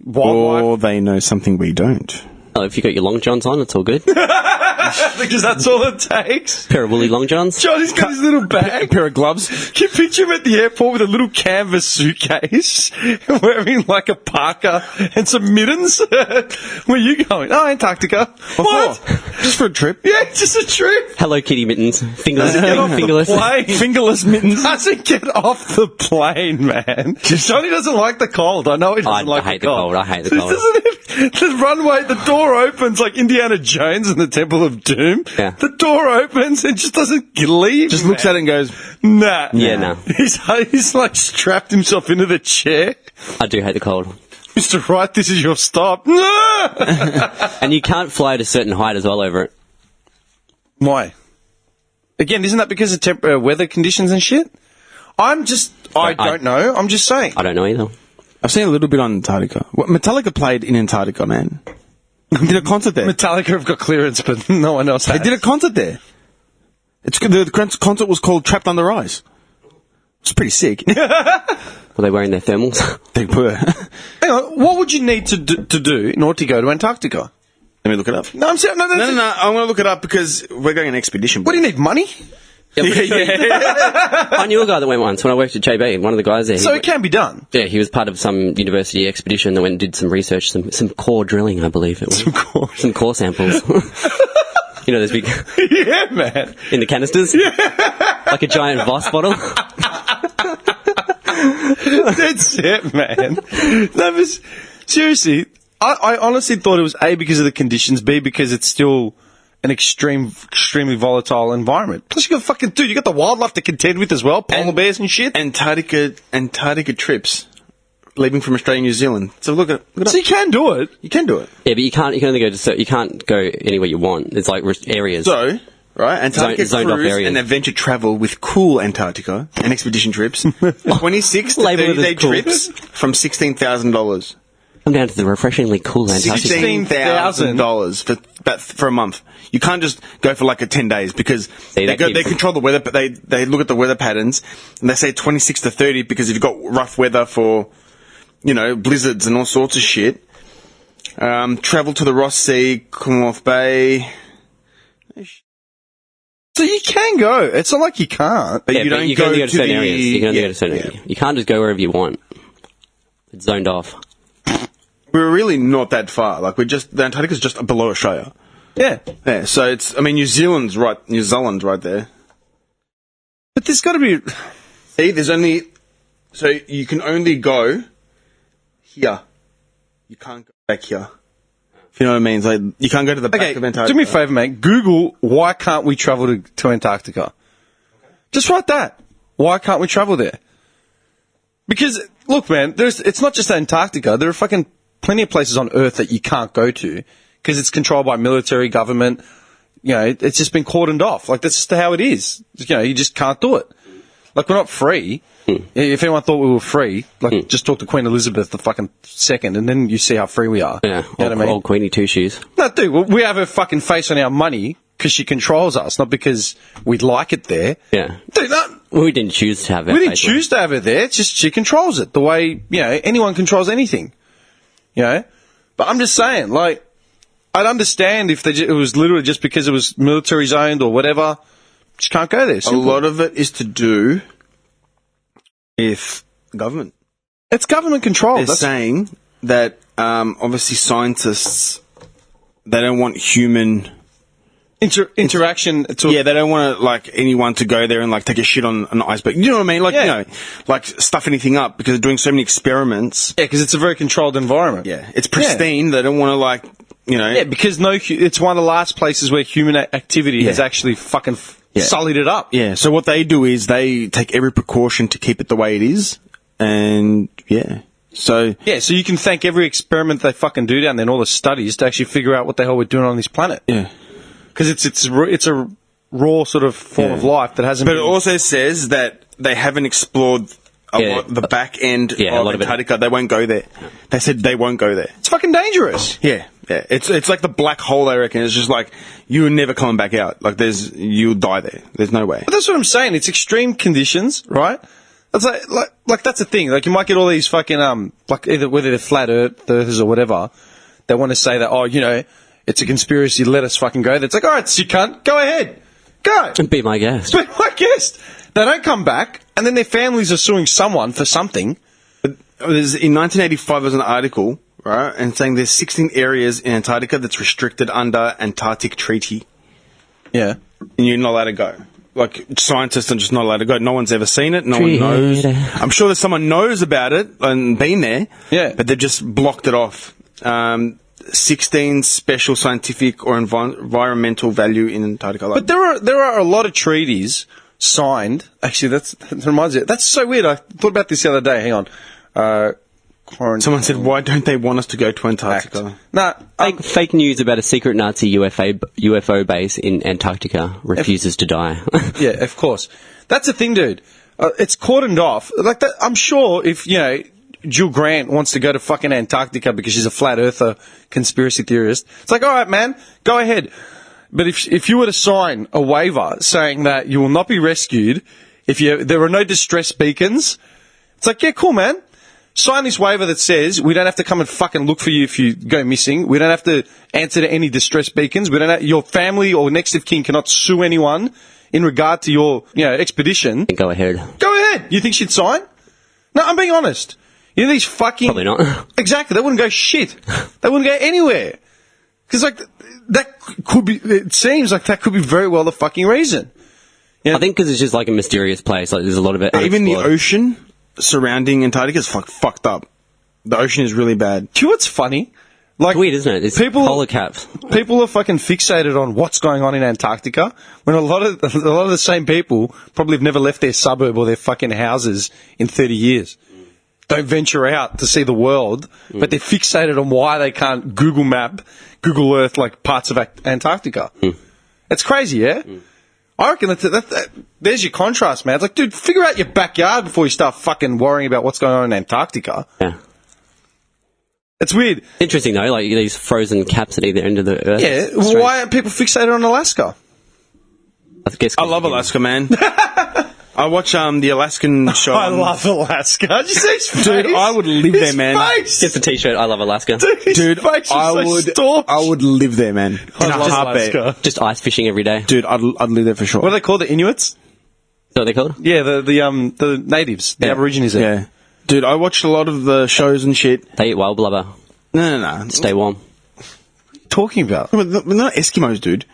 wildlife. Or they know something we don't. Oh, if you got your long johns on, it's all good. Because that's all it takes. Pair of woolly long johns. Johnny's got his little A bag. pair of gloves. Can you picture him at the airport with a little canvas suitcase, wearing like a parka and some mittens? Where are you going? Oh, Antarctica. What? Just for a trip. Yeah, just a trip. Hello Kitty mittens. Fingerless. Get off Fingerless. the plane. Fingerless mittens. Doesn't get off the plane, man. Johnny doesn't like the cold. I know he doesn't like hate the cold. I hate the cold. The runway, the door opens like Indiana Jones in the Temple of Doom. Yeah. The door opens and just doesn't leave. Just looks at it and goes, Nah. Yeah, no. He's like strapped himself into the chair. I do hate the cold. Mr. Wright, this is your stop. And you can't fly at a certain height as well over it. Why? Again, isn't that because of weather conditions and shit? I don't know. I'm just saying. I don't know either. I've seen a little bit on Antarctica. Metallica played in Antarctica, man. They did a concert there. Metallica have got clearance, but no one else has. They did a concert there. The concert was called Trapped Under Ice. It's pretty sick. Were they wearing their thermals? They were. Hang on, what would you need to do in order to go to Antarctica? Let me look it up. No, I'm saying no. No, I'm going to look it up because we're going on an expedition. What do you need? Money? I knew a guy that went once when I worked at JB. One of the guys there. So it can be done. Yeah, he was part of some university expedition that went and did some research, some core drilling, I believe it was. Some core samples. You know, there's big Yeah, man. in the canisters, like a giant Voss bottle. That's it, man. That was seriously. I honestly thought it was A, because of the conditions, B, because it's still an extremely volatile environment. Plus, you got you got the wildlife to contend with as well, polar bears and shit. Antarctica trips, leaving from Australia and New Zealand. So look it up. So you can do it. You can do it. Yeah, but you can't. You can only go to. You can't go anywhere you want. It's like areas. So, right, Antarctica Zoned off cruise areas. and adventure travel with cool Antarctica and expedition trips. 26 to Label it 30-day as cool. trips from $16,000. Come down to the refreshingly cool Antarctica. $16,000 for a month. You can't just go for like 10 days because they control the weather, but they look at the weather patterns and they say 26 to 30 because if you've got rough weather for blizzards and all sorts of shit. Travel to the Ross Sea, Commonwealth Bay. So you can go. It's not like you can't. But Yeah, you but don't you can go only go to to certain the areas. You can only yeah, go to certain yeah. areas. You can't just go wherever you want. It's zoned off. We're really not that far. Like the Antarctica's just below Australia. Yeah. Yeah, so New Zealand's right there. But there's got to be... See, so you can only go here. You can't go back here. If you know what I mean? It's like, you can't go to the back of Antarctica. Do me a favour, mate. Google, why can't we travel to Antarctica? Just write that. Why can't we travel there? Because, look, man, it's not just Antarctica. There are fucking plenty of places on Earth that you can't go to because it's controlled by military, government. It's just been cordoned off. Like, that's just how it is. You just can't do it. Like, we're not free. If anyone thought we were free, just talk to Queen Elizabeth the fucking second, and then you see how free we are. Yeah, You know what I mean? old Queenie Two Shoes. No, dude, we have her fucking face on our money because she controls us, not because we'd like it there. Yeah. Dude, no, We didn't choose to have that. we didn't choose to have her there. It's just she controls it the way, anyone controls anything. But I'm just saying, like, I'd understand if it was literally just because it was military zoned or whatever. Just can't go there. A Simple. lot of it is to do with government. It's government control. They're saying that obviously scientists, they don't want human interaction. They don't want anyone to go there and take a shit on an iceberg. You know what I mean? Stuff anything up because they're doing so many experiments. Yeah, because it's a very controlled environment. Yeah, it's pristine. Yeah. They don't want to Yeah, because it's one of the last places where human activity has actually fucking sullied it up. Yeah, so what they do is they take every precaution to keep it the way it is, and so you can thank every experiment they fucking do down there and all the studies to actually figure out what the hell we're doing on this planet. Yeah, because it's a raw sort of form of life that hasn't. But it also says that they haven't explored the back end of Antarctica. They won't go there. They said they won't go there. It's fucking dangerous. Yeah. Yeah, it's like the black hole, I reckon. It's just like, you're never coming back out. You'll die there. There's no way. But that's what I'm saying. It's extreme conditions, right? It's like that's the thing. Like, you might get all these fucking, whether they're flat earthers or whatever, they want to say that, it's a conspiracy, let us fucking go there. It's like, alright, you cunt, go ahead. Go. Be my guest. Be my guest. They don't come back, and then their families are suing someone for something. But in 1985, there was an article, right, and saying there's 16 areas in Antarctica that's restricted under Antarctic Treaty. Yeah. And you're not allowed to go. Scientists are just not allowed to go. No one's ever seen it. No one knows. I'm sure that someone knows about it and been there. Yeah. But they've just blocked it off. 16 special scientific or environmental value in Antarctica. But there are a lot of treaties signed. Actually, that reminds me. That's so weird. I thought about this the other day. Hang on. Someone said, why don't they want us to go to Antarctica? Nah, fake news about a secret Nazi UFO base in Antarctica refuses to die. Yeah, of course. That's the thing, dude. It's cordoned off. Like that. I'm sure if, Jill Grant wants to go to fucking Antarctica because she's a flat earther conspiracy theorist, it's like, all right, man, go ahead. But if you were to sign a waiver saying that you will not be rescued if there are no distress beacons, it's like, yeah, cool, man. Sign this waiver that says we don't have to come and fucking look for you if you go missing. We don't have to answer to any distress beacons. Your family or next of kin cannot sue anyone in regard to your, expedition. Go ahead. Go ahead. You think she'd sign? No, I'm being honest. These fucking... Probably not. Exactly. They wouldn't go shit. They wouldn't go anywhere. Because, that could be... It seems like that could be very well the fucking reason. I think because it's just a mysterious place. There's a lot of it. Even the ocean surrounding Antarctica is fucked up. The ocean is really bad. Do you know what's funny? It's weird, isn't it? It's polar caps. People are fucking fixated on what's going on in Antarctica when a lot of the same people probably have never left their suburb or their fucking houses in 30 years. Don't venture out to see the world, but they're fixated on why they can't Google Earth parts of Antarctica. It's crazy, yeah? I reckon there's your contrast, man. It's like, dude, figure out your backyard before you start fucking worrying about what's going on in Antarctica. Yeah. It's weird. Interesting, though, these frozen caps at either end of the Earth. Yeah, why aren't people fixated on Alaska? I guess I love Alaska, man. I watch the Alaskan show. I love Alaska. Did you see his face? Dude, I would live there, man. Face. Just a t-shirt. I love Alaska. His Dude, face is I so would. staunch. I would live there, man. I In a love heartbeat. Alaska. Just ice fishing every day. Dude, I'd live there for sure. What are they called? The Inuits? Is that what they called? Yeah, the natives, the Aborigines there. Yeah. Dude, I watched a lot of the shows and shit. They eat whale blubber. No. Stay warm. Talking about. They're not Eskimos, dude.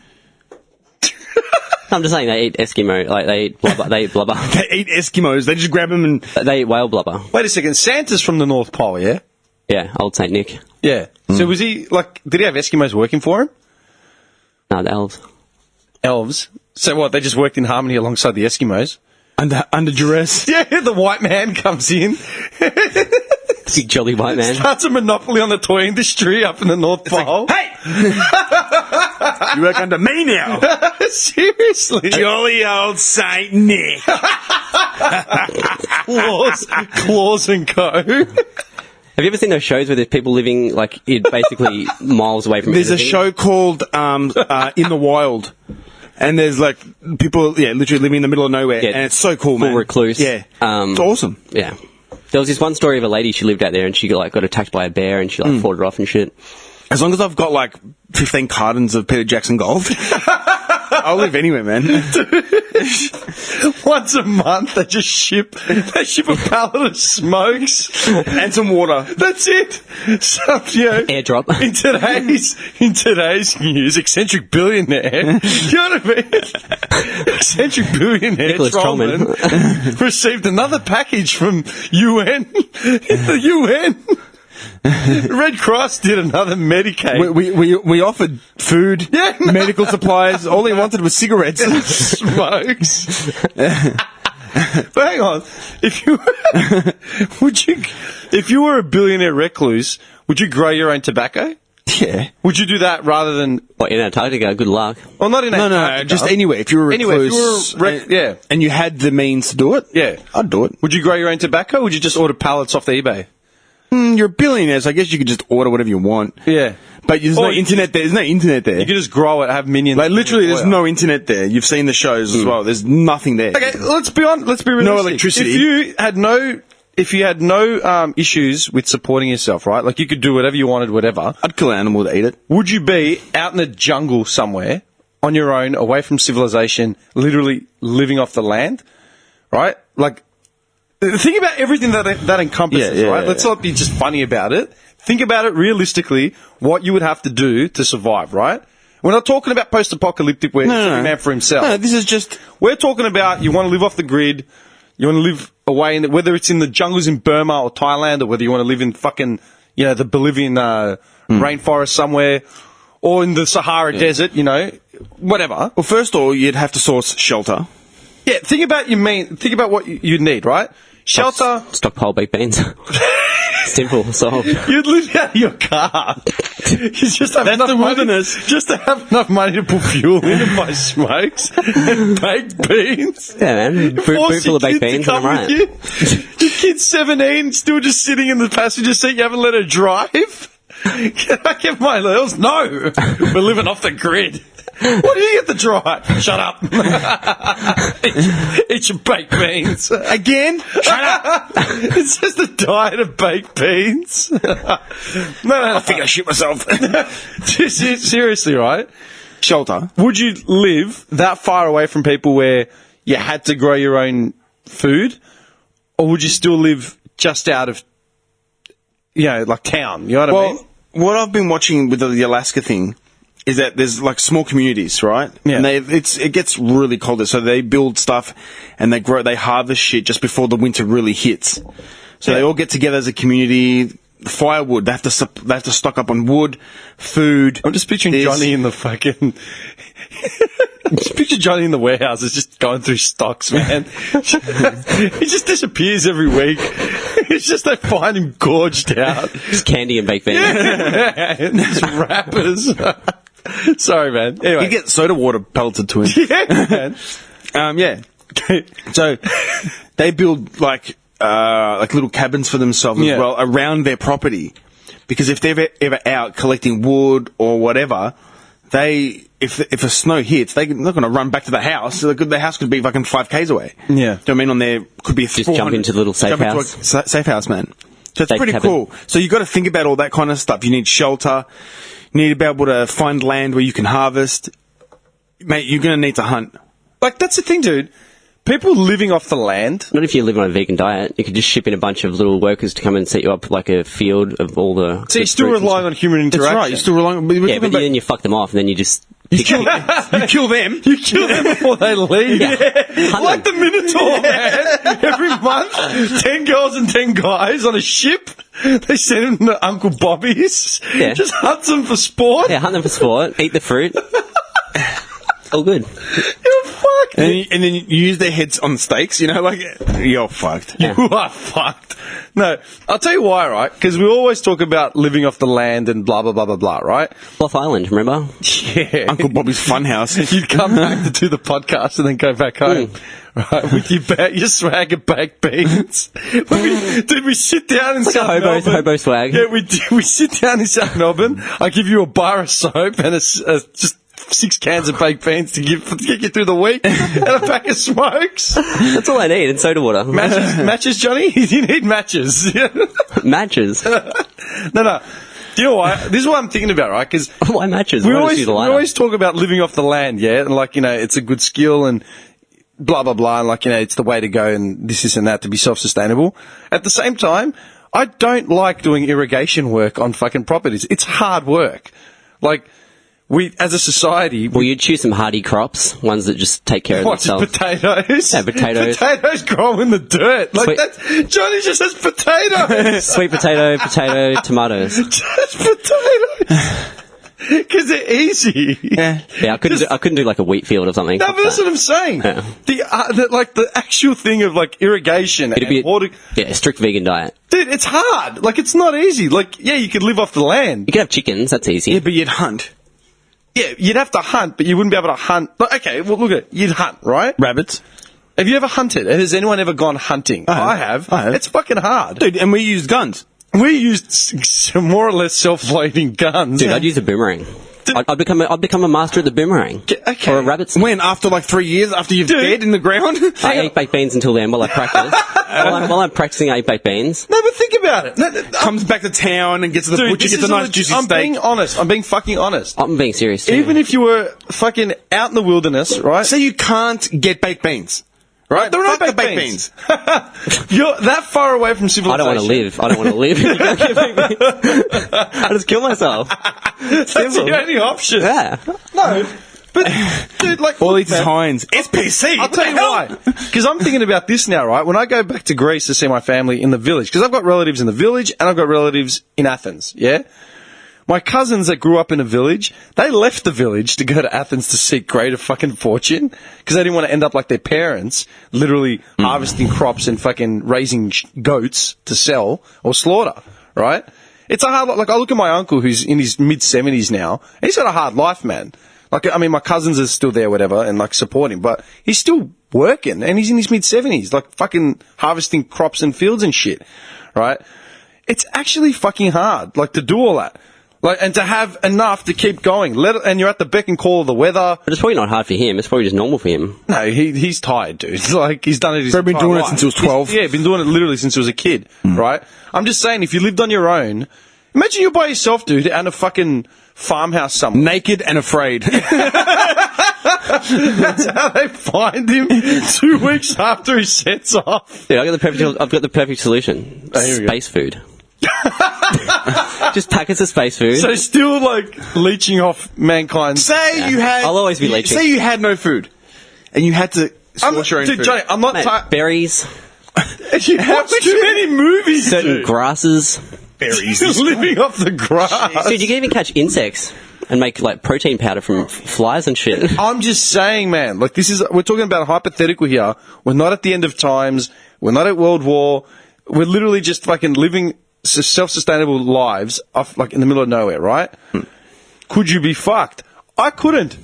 I'm just saying they eat Eskimo. Like they eat blubber. They eat blubber. They eat Eskimos. They just grab them and... They eat whale blubber. Wait a second. Santa's from the North Pole, yeah? Yeah, old Saint Nick. Yeah. So was he like? Did he have Eskimos working for him? No, the elves. Elves. So what? They just worked in harmony alongside the Eskimos. Under duress. Yeah, the white man comes in, Big jolly white man. starts a monopoly on the toy industry up in the North Pole. Hey! You work under me now. Seriously, Jolly old Saint Nick. Claws and Co. Have you ever seen those shows where there's people living like basically miles away from There's a everything? show called In the Wild. And there's like people, literally living in the middle of nowhere. Yeah, and it's so cool, full man. recluse. Yeah. It's awesome. Yeah. There was this one story of a lady, she lived out there and she got attacked by a bear and she fought it off and shit. As long as I've got like 15 cartons of Peter Jackson Gold, I'll live anywhere, man. Once a month, they ship a pallet of smokes And some water. That's it. So, Airdrop. in today's news, eccentric billionaire. You know what I mean? Eccentric billionaire Nicholas Trollman received another package from UN. The UN. Red Cross did another Medicaid. We offered food, medical supplies. All he wanted was cigarettes. Smokes. But hang on, if you were a billionaire recluse, would you grow your own tobacco? Yeah. Would you do that rather than? What, in Antarctica? Good luck. Well, not in No, Antarctica. just anywhere. If you were a Anywhere, if recluse, you were yeah. and you had the means to do it, Yeah. I'd do it. Would you grow your own tobacco? Or would you just order pallets off the eBay? You're a billionaire, so I guess you could just order whatever you want. Yeah. But there's no Or you internet there. There's no internet there. You could just grow it, have minions. Like literally, there's Oil. no internet there. You've seen the shows as well. There's nothing there. Okay, let's be realistic. electricity. If you had no issues with supporting yourself, right? Like you could do whatever you wanted, whatever. I'd kill an animal to eat it. Would you be out in the jungle somewhere on your own, away from civilization, literally living off the land, right? Like, think about everything that encompasses, Yeah, right? yeah, Let's yeah. not be just funny about it. Think about it realistically, what you would have to do to survive, right? We're not talking about post-apocalyptic where every man for himself. No, this is just... We're talking about you want to live off the grid, you want to live away, whether it's in the jungles in Burma or Thailand, or whether you want to live in fucking, the Bolivian rainforest somewhere, or in the Sahara Desert, whatever. Well, first of all, you'd have to source shelter. Yeah, think about what you'd need, right? Shelter. Stockpile baked beans. Simple, solved. You'd live out of your car. You just have enough the money, wilderness. just to have enough money to put fuel in and buy smokes and baked beans. Yeah, man. Boot Force full of your baked kid to beans and I'm come right. with you. Your kid's 17, still just sitting in the passenger seat. You haven't let her drive. Can I get my nails? No, we're living off the grid. What do you get to drive? Shut up. Eat your baked beans. Again? Shut up! It's just a diet of baked beans. No. I think I shit myself. Seriously, right? Shelter. Would you live that far away from people where you had to grow your own food? Or would you still live just out of, like town? You know what I mean? What I've been watching with the Alaska thing is that there's like small communities, right? Yeah. And it gets really cold there, so they build stuff and they harvest shit just before the winter really hits. So they all get together as a community. Firewood, they have to stock up on wood, food. I'm just picturing Johnny in the fucking. Just picture Johnny in the warehouse. It's just going through stocks, man. He just disappears every week. It's just they find him gorged out. Just candy and baked beans. It's rappers. Sorry, man. Anyway, You get soda water pelleted to him. yeah, man. Yeah. So they build like little cabins for themselves as well around their property, because if they're ever out collecting wood or whatever, they if a snow hits, they're not going to run back to the house. The house could be fucking 5 k's away. Yeah. Do you know what I mean? On there could be a Just jump into the little safe house. Safe house, man. So it's Safe pretty cabin. cool. So you got to think about all that kind of stuff. You need shelter. You need to be able to find land where you can harvest. Mate, you're going to need to hunt. Like, that's the thing, dude. People living off the land. Not if you live on a vegan diet. You could just ship in a bunch of little workers to come and set you up like a field of all the. So you're still relying on human That's interaction. right. You're still relying. Yeah, but then you fuck them off, and then you just. You kill them. You kill them. You kill them before they leave. Hunt Like the them. Minotaur, man. Every month, 10 girls and 10 guys on a ship. They send them to Uncle Bobby's. Yeah. Just hunts them for sport. Yeah, hunt them for sport. Eat the fruit. All good. You're fucked. And then you use their heads on stakes, you know, like, you're fucked. You are fucked. No, I'll tell you why, right? Because we always talk about living off the land and blah, blah, blah, blah, blah, right? Bluff Island, remember? Yeah. Uncle Bobby's Funhouse. You'd come back to do the podcast and then go back home, right? With your swag of baked beans. Did we sit down in Like a South Melbourne? hobo swag. Yeah, we sit down in South Melbourne. I give you a bar of soap and just 6 cans of baked beans to get you through the week, and a pack of smokes. That's all I need, and soda water. Matches, Johnny? You need matches. Matches. No. Do you know why? This is what I'm thinking about, right? Because Why matches? we Why don't always, you do the we lighter? always talk about living off the land, yeah? And like, you know, it's a good skill and blah, blah, blah. And like, you know, it's the way to go and this and that to be self-sustainable. At the same time, I don't like doing irrigation work on fucking properties. It's hard work. Like, we, as a society... Well, you'd choose some hardy crops, ones that just take care of What's themselves. potatoes? Yeah, potatoes. Potatoes grow in the dirt. Like, Sweet. that's... Johnny just has potatoes. Sweet potato, tomatoes. Just potatoes. Because they're easy. Yeah. Yeah, I couldn't do like a wheat field or something. No, but that's what I'm saying. Yeah. The actual thing of like irrigation It'd be and water, a strict vegan diet. dude, it's hard. Like, it's not easy. Like, yeah, you could live off the land. You could have chickens, that's easy. Yeah, but you'd hunt. Yeah, you'd have to hunt, but you wouldn't be able to hunt. But okay, well, look at it. You'd hunt, right? Rabbits. Have you ever hunted? Has anyone ever gone hunting? I have. It's fucking hard. Dude, and we used guns. We used more or less self-loading guns. Dude, I'd use a boomerang. I'd become a master of the boomerang. Okay. Or a rabbit snake. When? After like 3 years? After you've Dude. dead in the ground? I ate baked beans until then while I practice. while I'm practicing, I ate baked beans. No, but think about it. No, Comes back to town and gets to the dude, butcher, this gets is a nice juicy I'm steak. being honest. I'm being fucking honest. I'm being serious too. Even if you were fucking out in the wilderness, right? Say you can't get baked beans. Right? There are Fuck the baked beans. You're that far away from I civilization. don't want to live. I don't want to live. You can't get baked beans. I just kill myself. That's the only option. Yeah. No, but dude, like, All look, eats is man, Heinz. SPC. I'll tell you why. Because I'm thinking about this now, right? When I go back to Greece to see my family in the village, because I've got relatives in the village and I've got relatives in Athens. Yeah. My cousins that grew up in a village, they left the village to go to Athens to seek greater fucking fortune because they didn't want to end up like their parents, literally harvesting crops and fucking raising goats to sell or slaughter, right? It's a hard, like, I look at my uncle who's in his mid-70s now, and he's got a hard life, man. Like, I mean, my cousins are still there, whatever, and like support him, but he's still working and he's in his mid-70s, like fucking harvesting crops and fields and shit, right? It's actually fucking hard, like, to do all that. Like, and to have enough to keep going. And you're at the beck and call of the weather. But it's probably not hard for him. It's probably just normal for him. No, he's tired, dude. Like, he's done it his Probably been entire doing it life. since he was 12. Yeah, been doing it literally since he was a kid, right? I'm just saying, if you lived on your own, imagine you're by yourself, dude, at a fucking farmhouse somewhere. Naked and afraid. That's how they find him 2 weeks after he sets off. Yeah, I've got the perfect solution. Oh, here we go. Space food. Just packets of space food. So still, like, leeching off mankind. Say you had... I'll always be leeching. Say you had no food. And you had to source your own dude, food. Johnny, I'm not... Mate, berries, you watch too many movies, certain dude. grasses. Berries. Living off the grass. Dude, you can even catch insects and make like protein powder from flies and shit. I'm just saying, man. Like, we're talking about a hypothetical here. We're not at the end of times. We're not at World War. We're literally just fucking living self-sustainable lives off, like, in the middle of nowhere, right? Could you be fucked? I couldn't.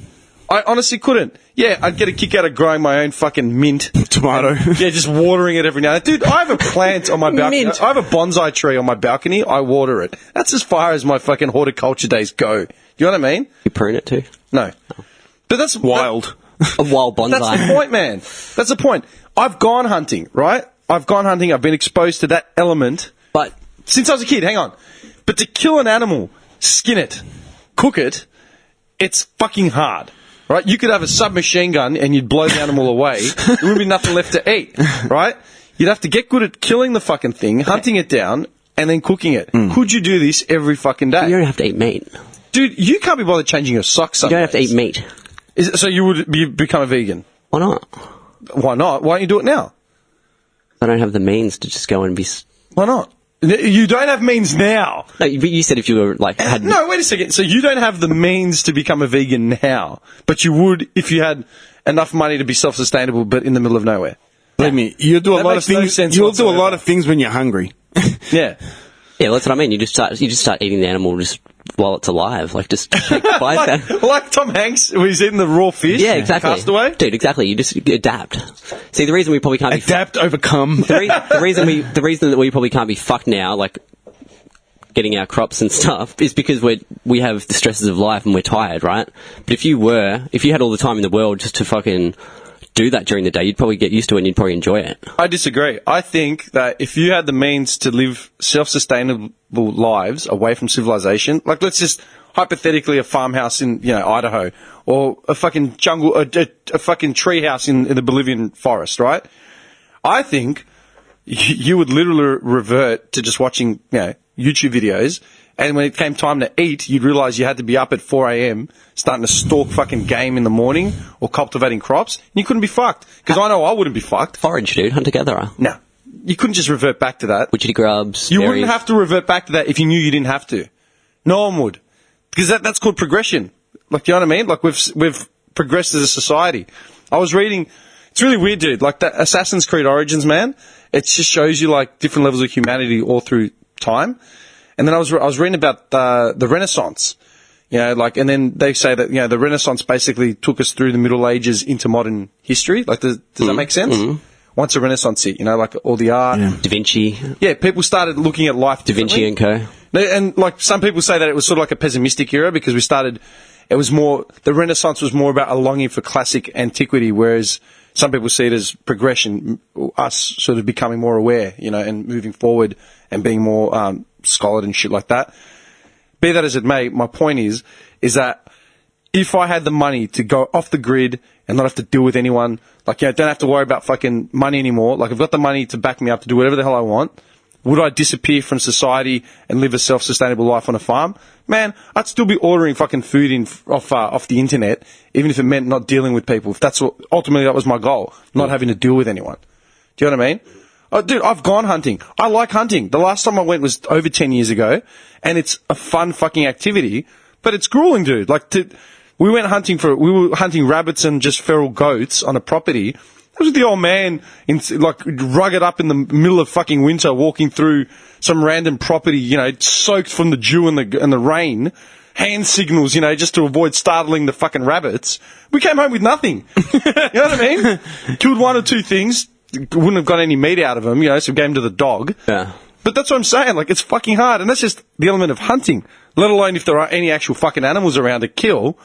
I honestly couldn't. Yeah, I'd get a kick out of growing my own fucking mint. Tomato. Yeah, just watering it every now and then. Dude, I have a plant on my balcony. Mint. I have a bonsai tree on my balcony. I water it. That's as far as my fucking horticulture days go. Do you know what I mean? You prune it too. No. But that's Wild. A wild bonsai. That's the point, man. That's the point. I've gone hunting, right? I've gone hunting. I've been exposed to that element But since I was a kid. Hang on. But to kill an animal, skin it, cook it, it's fucking hard. Right? You could have a submachine gun and you'd blow the animal away. There wouldn't be nothing left to eat. Right? You'd have to get good at killing the fucking thing, hunting it down, and then cooking it. Could you do this every fucking day? you don't have to eat meat. Dude, you can't be bothered changing your socks. You don't have to eat meat. So you would become a vegan? Why not? Why not? Why don't you do it now? I don't have the means to just go and be. Why not? You don't have means now. No, but you said if you were like had. No, wait a second. So you don't have the means to become a vegan now, but you would if you had enough money to be self-sustainable, but in the middle of nowhere. Believe me, you'll do a That lot of makes no things. sense You'll do a lot whatsoever. of things when you're hungry. Yeah. Yeah, that's what I mean. You just start eating the animal just while it's alive, like just shake the flies down. like Tom Hanks, when he's eating the raw fish. Yeah, exactly. Castaway. Dude, exactly. You just adapt. See, the reason we probably can't be Adapt, overcome. the reason that we probably can't be fucked now, like getting our crops and stuff, is because we have the stresses of life and we're tired, right? But if you had all the time in the world just to fucking do that during the day, you'd probably get used to it and you'd probably enjoy it. I disagree. I think that if you had the means to live self-sustainable lives away from civilization, like let's just hypothetically a farmhouse in Idaho, or a fucking jungle, a fucking tree house in the Bolivian forest, right? I think you would literally revert to just watching YouTube videos, and when it came time to eat, you'd realise you had to be up at 4 a.m. starting to stalk fucking game in the morning or cultivating crops, and you couldn't be fucked. Because I know I wouldn't be fucked. Forage, dude, hunter-gatherer. No. You couldn't just revert back to that. Witchetty grubs. You berries. wouldn't have to revert back to that if you knew you didn't have to. No one would. Because that's called progression. Like, you know what I mean? Like, we've progressed as a society. I was reading, it's really weird, dude. Like, that Assassin's Creed Origins, man, it just shows you, like, different levels of humanity all through time. And then I was reading about the Renaissance. And then they say that, the Renaissance basically took us through the Middle Ages into modern history. Like, does that make sense? Mm-hmm. Once the Renaissance hit, like all the art. Da Vinci. Yeah, people started looking at life Da Vinci and differently. Co. And like some people say that it was sort of like a pessimistic era because it was more, the Renaissance was more about a longing for classic antiquity, whereas some people see it as progression, us sort of becoming more aware, and moving forward and being more scholared and shit like that. Be that as it may, my point is that if I had the money to go off the grid and not have to deal with anyone, don't have to worry about fucking money anymore, like I've got the money to back me up to do whatever the hell I want, would I disappear from society and live a self-sustainable life on a farm? Man, I'd still be ordering fucking food off the internet, even if it meant not dealing with people. If ultimately that was my goal, not having to deal with anyone. Do you know what I mean? Oh, dude, I've gone hunting. I like hunting. The last time I went was over 10 years ago, and it's a fun fucking activity, but it's grueling, dude. We were hunting rabbits and just feral goats on a property. That was the old man, rugged up in the middle of fucking winter, walking through some random property, soaked from the dew and the rain, hand signals, just to avoid startling the fucking rabbits. We came home with nothing. You know what I mean? Killed one or two things, wouldn't have got any meat out of them, so gave them to the dog. Yeah. But that's what I'm saying, it's fucking hard, and that's just the element of hunting, let alone if there are any actual fucking animals around to kill.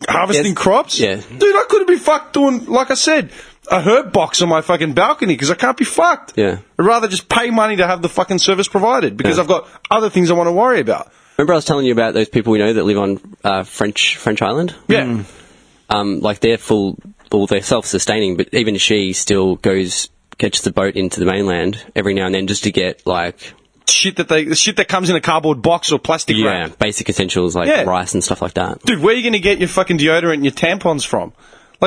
Harvesting crops? Yeah. Dude, I could have been fucked doing, like I said, a herb box on my fucking balcony because I can't be fucked. Yeah. I'd rather just pay money to have the fucking service provided because I've got other things I want to worry about. Remember I was telling you about those people we know that live on French Island? Yeah. They're self-sustaining, but even she still catches the boat into the mainland every now and then just to get, Shit that comes in a cardboard box or plastic wrap. basic essentials like rice and stuff like that. Dude, where are you going to get your fucking deodorant and your tampons from?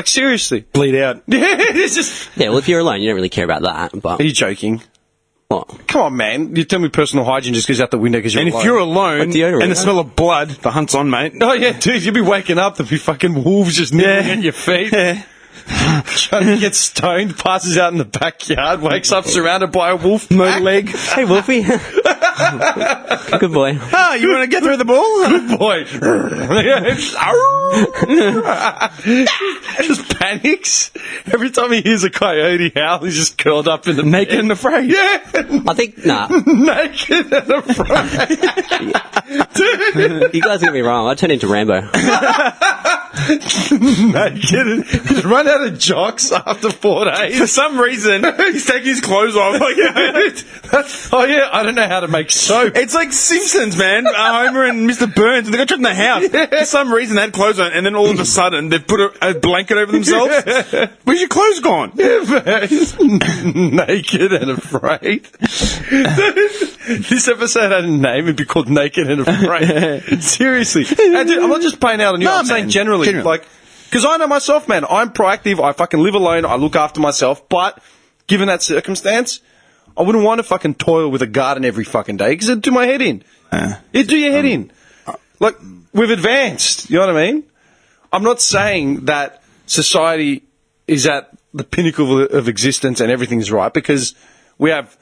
Seriously. Bleed out. It's just... Yeah, well, if you're alone, you don't really care about that, but... Are you joking? What? Come on, man. You tell me personal hygiene just goes out the window because you're And alone. if you're alone Like deodorant, and the smell of blood, the hunt's on, mate. Oh, yeah, dude, you'll be waking up, there'll be fucking wolves just nibbling at your feet. Yeah. Trying to get stoned, passes out in the backyard, wakes up surrounded by a wolf. No pack. leg. Hey, Wolfie. Good boy. Oh, you want to get through the ball? Boy. Just panics. Every time he hears a coyote howl, he's just curled up in the Naked bed. and afraid. Yeah. I think, nah. Naked and afraid. You guys get me wrong. I turn into Rambo. Naked. He's run out of jocks after 4 days. For some reason, he's taking his clothes off. Like, Oh yeah, I don't know how to make soap. it's like Simpsons, man. Homer and Mr. Burns, and they got trapped in the house. For some reason, they had clothes on, and then all of a sudden, they've put a blanket over themselves. Where's your clothes gone? Naked and afraid. This episode had a name, it'd be called Naked and Afraid. Seriously. And dude, I'm not just playing out on you, No, I'm saying man. generally. Like, because I know myself, man. I'm proactive, I fucking live alone, I look after myself, but given that circumstance, I wouldn't want to fucking toil with a garden every fucking day, because it'd do my head in. It'd do your head in. Like, we've advanced, you know what I mean? I'm not saying that society is at the pinnacle of existence and everything's right, because we have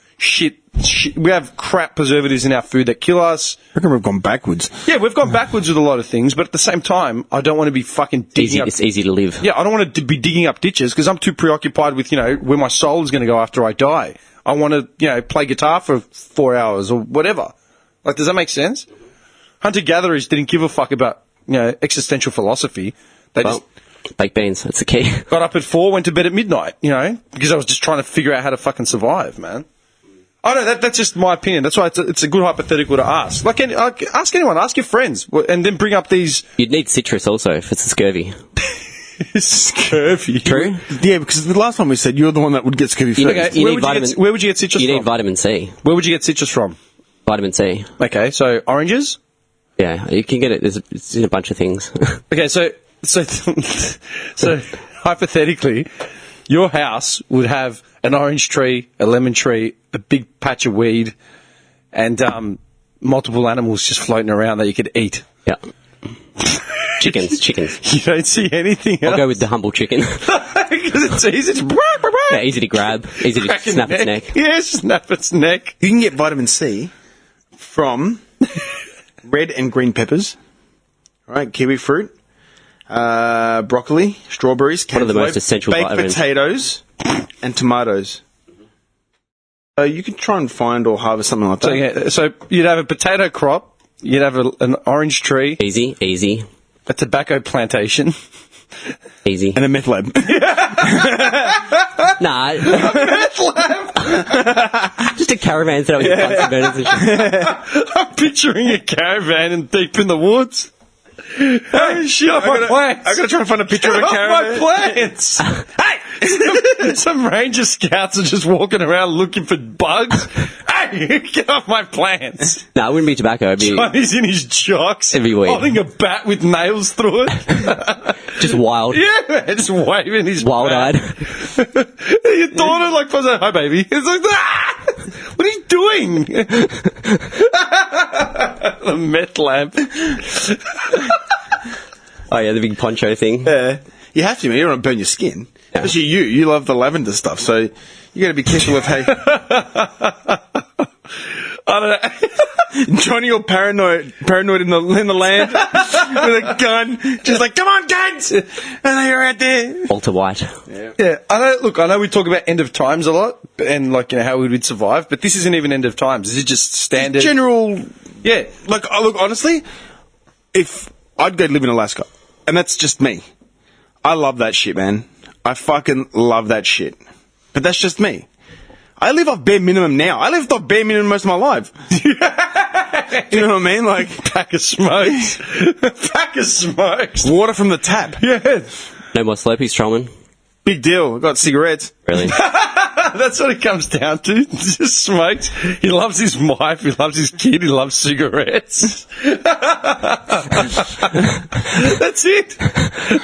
we have crap preservatives in our food that kill us. I reckon we've gone backwards. Yeah, we've gone backwards with a lot of things, but at the same time, I don't want to be fucking digging up... It's easy to live. Yeah, I don't want to be digging up ditches because I'm too preoccupied with, where my soul is going to go after I die. I want to, play guitar for 4 hours or whatever. Like, does that make sense? Hunter-gatherers didn't give a fuck about, existential philosophy. They just Baked beans, that's the key. got up at 4, went to bed at midnight, because I was just trying to figure out how to fucking survive, man. I know, that's just my opinion. That's why it's a good hypothetical to ask. Like, ask anyone, ask your friends, and then bring up these... You'd need citrus also if it's a scurvy. Scurvy. True? Yeah, because the last time we said you're the one that would get scurvy first. Okay, You where, need would vitamin- where would you get citrus You from? need vitamin C. Where would you get citrus from? Vitamin C. Okay, so oranges? Yeah, you can get it. It's in a bunch of things. Okay, so hypothetically, your house would have an orange tree, a lemon tree, a big patch of weed, and multiple animals just floating around that you could eat. Yeah. Chickens. You don't see anything else. I'll go with the humble chicken. Because it's easy to... Yeah, easy to grab, easy to Crack snap its neck. Yeah, snap its neck. You can get vitamin C from red and green peppers, all right, kiwi fruit, broccoli, strawberries, One of the most cantaloupe, essential baked vitamins. potatoes, and tomatoes. You can try and find or harvest something like that. So, yeah, so you'd have a potato crop, you'd have an orange tree, Easy. a tobacco plantation. Easy. And a meth lab. Nah. Just a caravan set up with bunch of burners and shit. I'm picturing a caravan and deep in the woods. Hey, shit off my plants. I gotta try and find a picture of a Get off caravan. my plants. Hey! Some ranger scouts are just walking around looking for bugs. Hey, get off my plants. Nah, it wouldn't be tobacco. It'd be Johnny's in his jocks, It'd be weird. holding a bat with nails through it. just wild. Yeah, man, just waving his Wild-eyed. bat. Your daughter like was like, "Hi, baby." It's like, ah! What are you doing? The meth lamp. Oh yeah, the big poncho thing. Yeah. You have to, man. You don't want to burn your skin. Especially you. You love the lavender stuff, so you got to be careful of how. I don't know. Johnny all paranoid in the land with a gun, just like, come on, guns! And they're out there. Walter White. Yeah, I know. Look, I know we talk about end of times a lot, and like how we would survive, but this isn't even end of times. This is just standard. General. Yeah, Like, look, honestly, if I'd go live in Alaska, and that's just me. I love that shit, man. I fucking love that shit. But that's just me. I live off bare minimum now. I lived off bare minimum most of my life. You know what I mean? Like, pack of smokes, pack of smokes. water from the tap. Yeah, No more Slurpees, Trollman. Big deal. I got cigarettes. Really? that's what it comes down to. Just smokes. He loves his wife. He loves his kid. He loves cigarettes. That's it.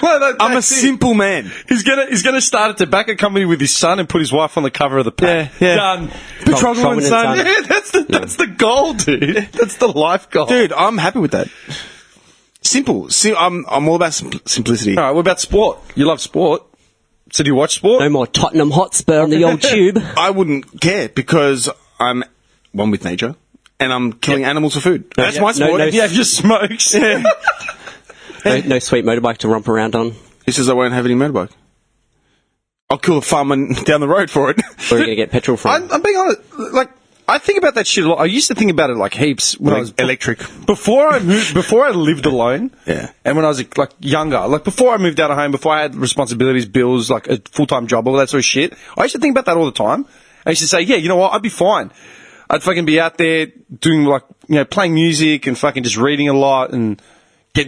Well, I'm a that's it. simple man. He's gonna start a tobacco company with his son and put his wife on the cover of the pack. Yeah. Done. Trollman Trollman and and son. son. Yeah, that's the goal, dude. That's the life goal. Dude, I'm happy with that. Simple. I'm all about simplicity. All right, what about sport? You love sport. So do you watch sport? No more Tottenham Hotspur on the old tube. I wouldn't care because I'm one with nature and I'm killing animals for food. That's my sport. no- You have your smokes. No sweet motorbike to romp around on. He says I won't have any motorbike. I'll kill a farmer down the road for it. Where are you going to get petrol from? I'm being honest. Like, I think about that shit a lot. I used to think about it like heaps when I was Electric. before I moved, before I lived alone. Yeah. And when I was like younger, like before I moved out of home, before I had responsibilities, bills, like a full-time job, all that sort of shit. I used to think about that all the time. I used to say, yeah, you know what? I'd be fine. I'd fucking be out there doing like, playing music and fucking just reading a lot and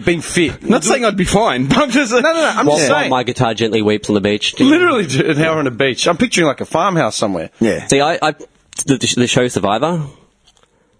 being fit. Not saying I'd be fine, but I'm just... No. I'm While, just while saying. my guitar gently weeps on the beach. Literally an hour on a beach. I'm picturing like a farmhouse somewhere. Yeah. See, the show Survivor.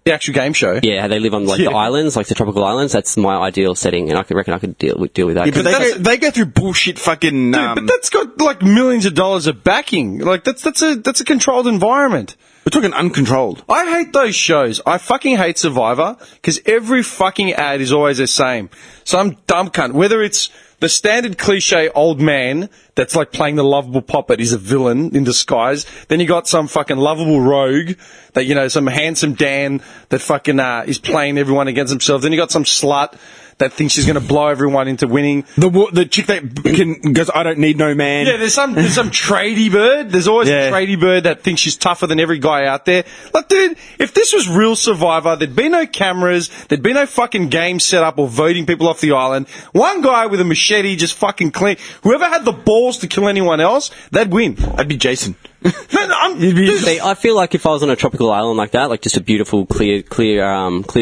The actual game show. Yeah, they live on like the islands, like the tropical islands. That's my ideal setting, and I reckon I could deal with that. Yeah, but they go through bullshit fucking... Dude, but that's got like millions of dollars of backing. Like that's a controlled environment. we're talking uncontrolled. I hate those shows. I fucking hate Survivor because every fucking ad is always the same. Some dumb cunt, whether it's the standard cliche old man that's like playing the lovable puppet is a villain in disguise. Then you got some fucking lovable rogue that, some handsome Dan that fucking is playing everyone against himself. Then you got some slut that thinks she's going to blow everyone into winning. The chick that goes, I don't need no man. Yeah, there's some tradie bird. There's always a tradie bird that thinks she's tougher than every guy out there. Like, dude, if this was real Survivor, there'd be no cameras, there'd be no fucking game set up or voting people off the island. One guy with a machete just fucking clean. Whoever had the balls to kill anyone else, they'd win. I'd be Jason. Dude, See, I feel like if I was on a tropical island like that, like just a beautiful, clear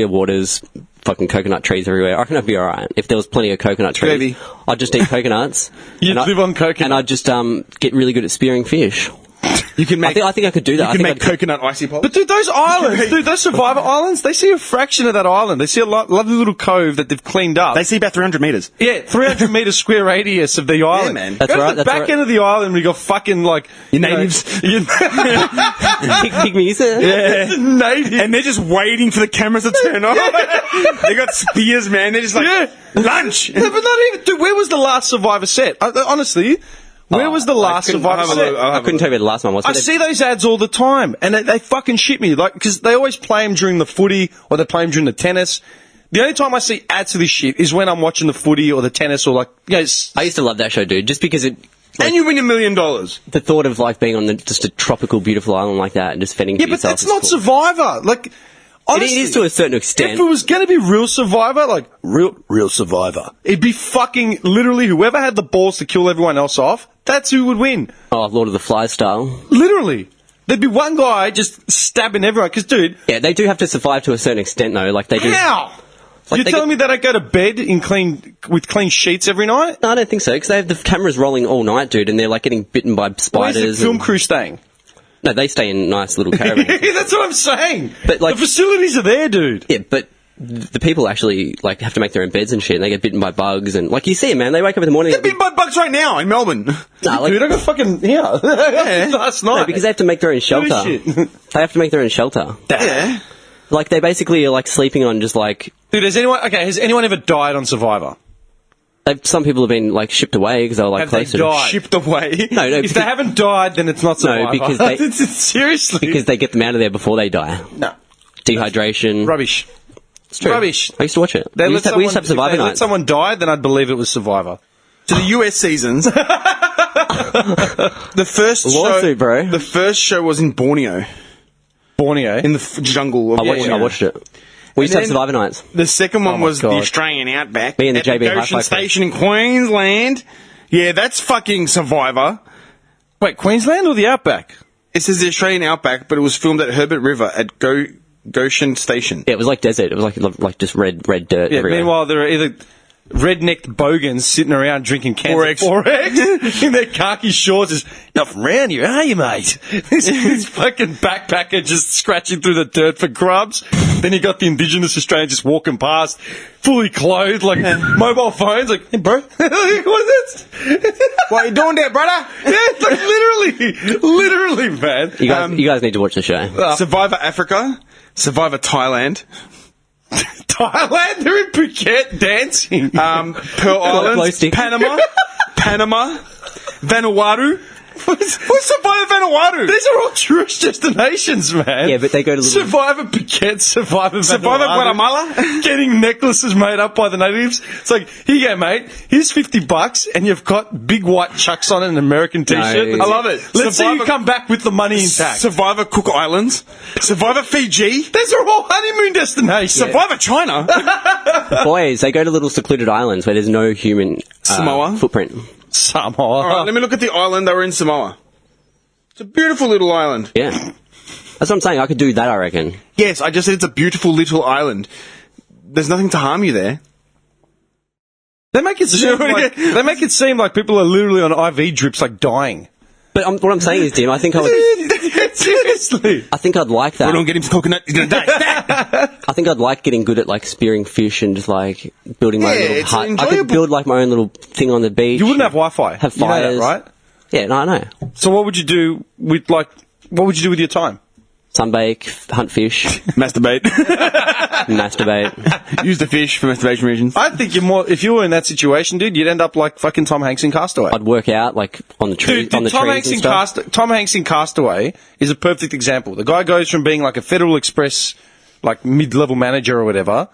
waters, fucking coconut trees everywhere, I reckon I'd be alright. If there was plenty of coconut trees, Maybe. I'd just eat coconuts. You'd live on coconut. And I'd just get really good at spearing fish. You can make. I think I could do that. You can make coconut icy pops. But dude, those islands, those Survivor islands, they see a fraction of that island. They see a lovely little cove that they've cleaned up. They see about 300 meters. Yeah, 300 metre square radius of the island. man. That's Go to right, the that's back right. end of the island where you got fucking like... Your natives. Pygmies. Yeah. Native. And they're just waiting for the cameras to turn on. They got spears, man. They're just like, lunch. Yeah, but not even... Dude, where was the last Survivor set? Honestly, where was the last Survivor set? I couldn't tell you where the last one was. I but see those ads all the time, and they fucking shit me. Like, because they always play them during the footy, or they play them during the tennis. The only time I see ads for this shit is when I'm watching the footy or the tennis, or like, I used to love that show, dude, just because it... And you win $1 million. The thought of like being on just a tropical, beautiful island like that and just fending for yeah, but yourself that's is not cool. Survivor. Like, honestly, It is to a certain extent. if it was going to be real Survivor, like real Survivor, it'd be fucking literally whoever had the balls to kill everyone else off. That's who would win. Oh, Lord of the Flies style. Literally, there'd be one guy just stabbing everyone. Because, dude, Yeah, they do have to survive to a certain extent, though. Like they do. how? Like You're they telling me they don't go to bed with clean sheets every night? No, I don't think so, because they have the cameras rolling all night, dude, and they're like getting bitten by Where's spiders. the film and- crew staying? No, they stay in nice little caravans. That's what I'm saying. But, like- the facilities are there, dude. Yeah, but the people actually like have to make their own beds and shit, and they get bitten by bugs, and like you see 'em, man, they wake up in the morning. They're bitten by bugs right now in Melbourne. Nah, like, Dude, I got fucking last night. no, because they have to make their own shelter. shit. They have to make their own shelter. Yeah. Like they basically are like sleeping on just like. Dude, has anyone ever died on Survivor? Some people have been like shipped away because they were like Have they closer. died? Shipped away. No, If they haven't died, then it's not Survivor. because they- seriously because they get them out of there before they die. no Dehydration. rubbish. It's true. Rubbish. I used to watch it. They We let used to have if Survivor they let nights. someone die, then I'd believe it was Survivor. To the US seasons. The first Lawsuit, show, bro. The first show was in Borneo, Borneo. in the jungle of I Borneo. watched it. We used to have then- Survivor nights. The second one my was the God. Australian Outback. Me and the at JB the Hi-Fi Goshen crew. Station in Queensland. Yeah, that's fucking Survivor. Wait, Queensland or the Outback? It says the Australian Outback, but it was filmed at Herbert River at Goshen Station. Yeah, it was like desert. It was like just red dirt Yeah, everywhere. meanwhile, there are either red-necked bogans sitting around drinking cans of 4X in their khaki shorts. Just, not from around here, are you, mate? This fucking backpacker just scratching through the dirt for grubs. Then you got the indigenous Australian just walking past, fully clothed, like mobile phones. Like, hey, bro, what is this? What you doing there, brother? Yeah, like literally, man. you guys need to watch the show. Survivor Africa, Survivor Thailand, Thailand, they're in Phuket dancing. Pearl Glow Islands, stick. Panama, Vanuatu. What's Survivor Vanuatu? These are all tourist destinations, man. Yeah, but they go to little... Survivor Phuket, Survivor Guatemala? Getting necklaces made up by the natives. It's like, here you go, mate. Here's $50, and you've got big white chucks on and an American t-shirt. No. I love it. Let's see you come back with the money intact. Survivor Cook Islands. Survivor Fiji. These are all honeymoon destinations. Survivor China. Boys, they go to little secluded islands where there's no human Samoa? footprint. Samoa. All right, let me look at the island they were in, Samoa. It's a beautiful little island. Yeah. That's what I'm saying. I could do that, I reckon. Yes, I just said it's a beautiful little island. There's nothing to harm you there. They make it seem like people are literally on IV drips, like dying. But what I'm saying is, Dim, I think I would... Seriously. I think I'd like that. We don't get him some coconut, he's gonna die. I think I'd like getting good at, like, spearing fish and just, like, building my own little it's hut. I enjoyable. could build, like, my own little thing on the beach. You wouldn't have Wi-Fi. Have You know that, fires. right? Yeah, no, I know. So what would you do with, like, what would you do with your time? Sunbake, hunt fish, Masturbate. masturbate. Use the fish for masturbation reasons. I think you're more, if you were in that situation, dude, you'd end up like fucking Tom Hanks in Castaway. I'd work out, like, on the trees, on the Tom trees Hanks and in stuff. Tom Hanks in Castaway is a perfect example. The guy goes from being like a Federal Express, like mid-level manager or whatever,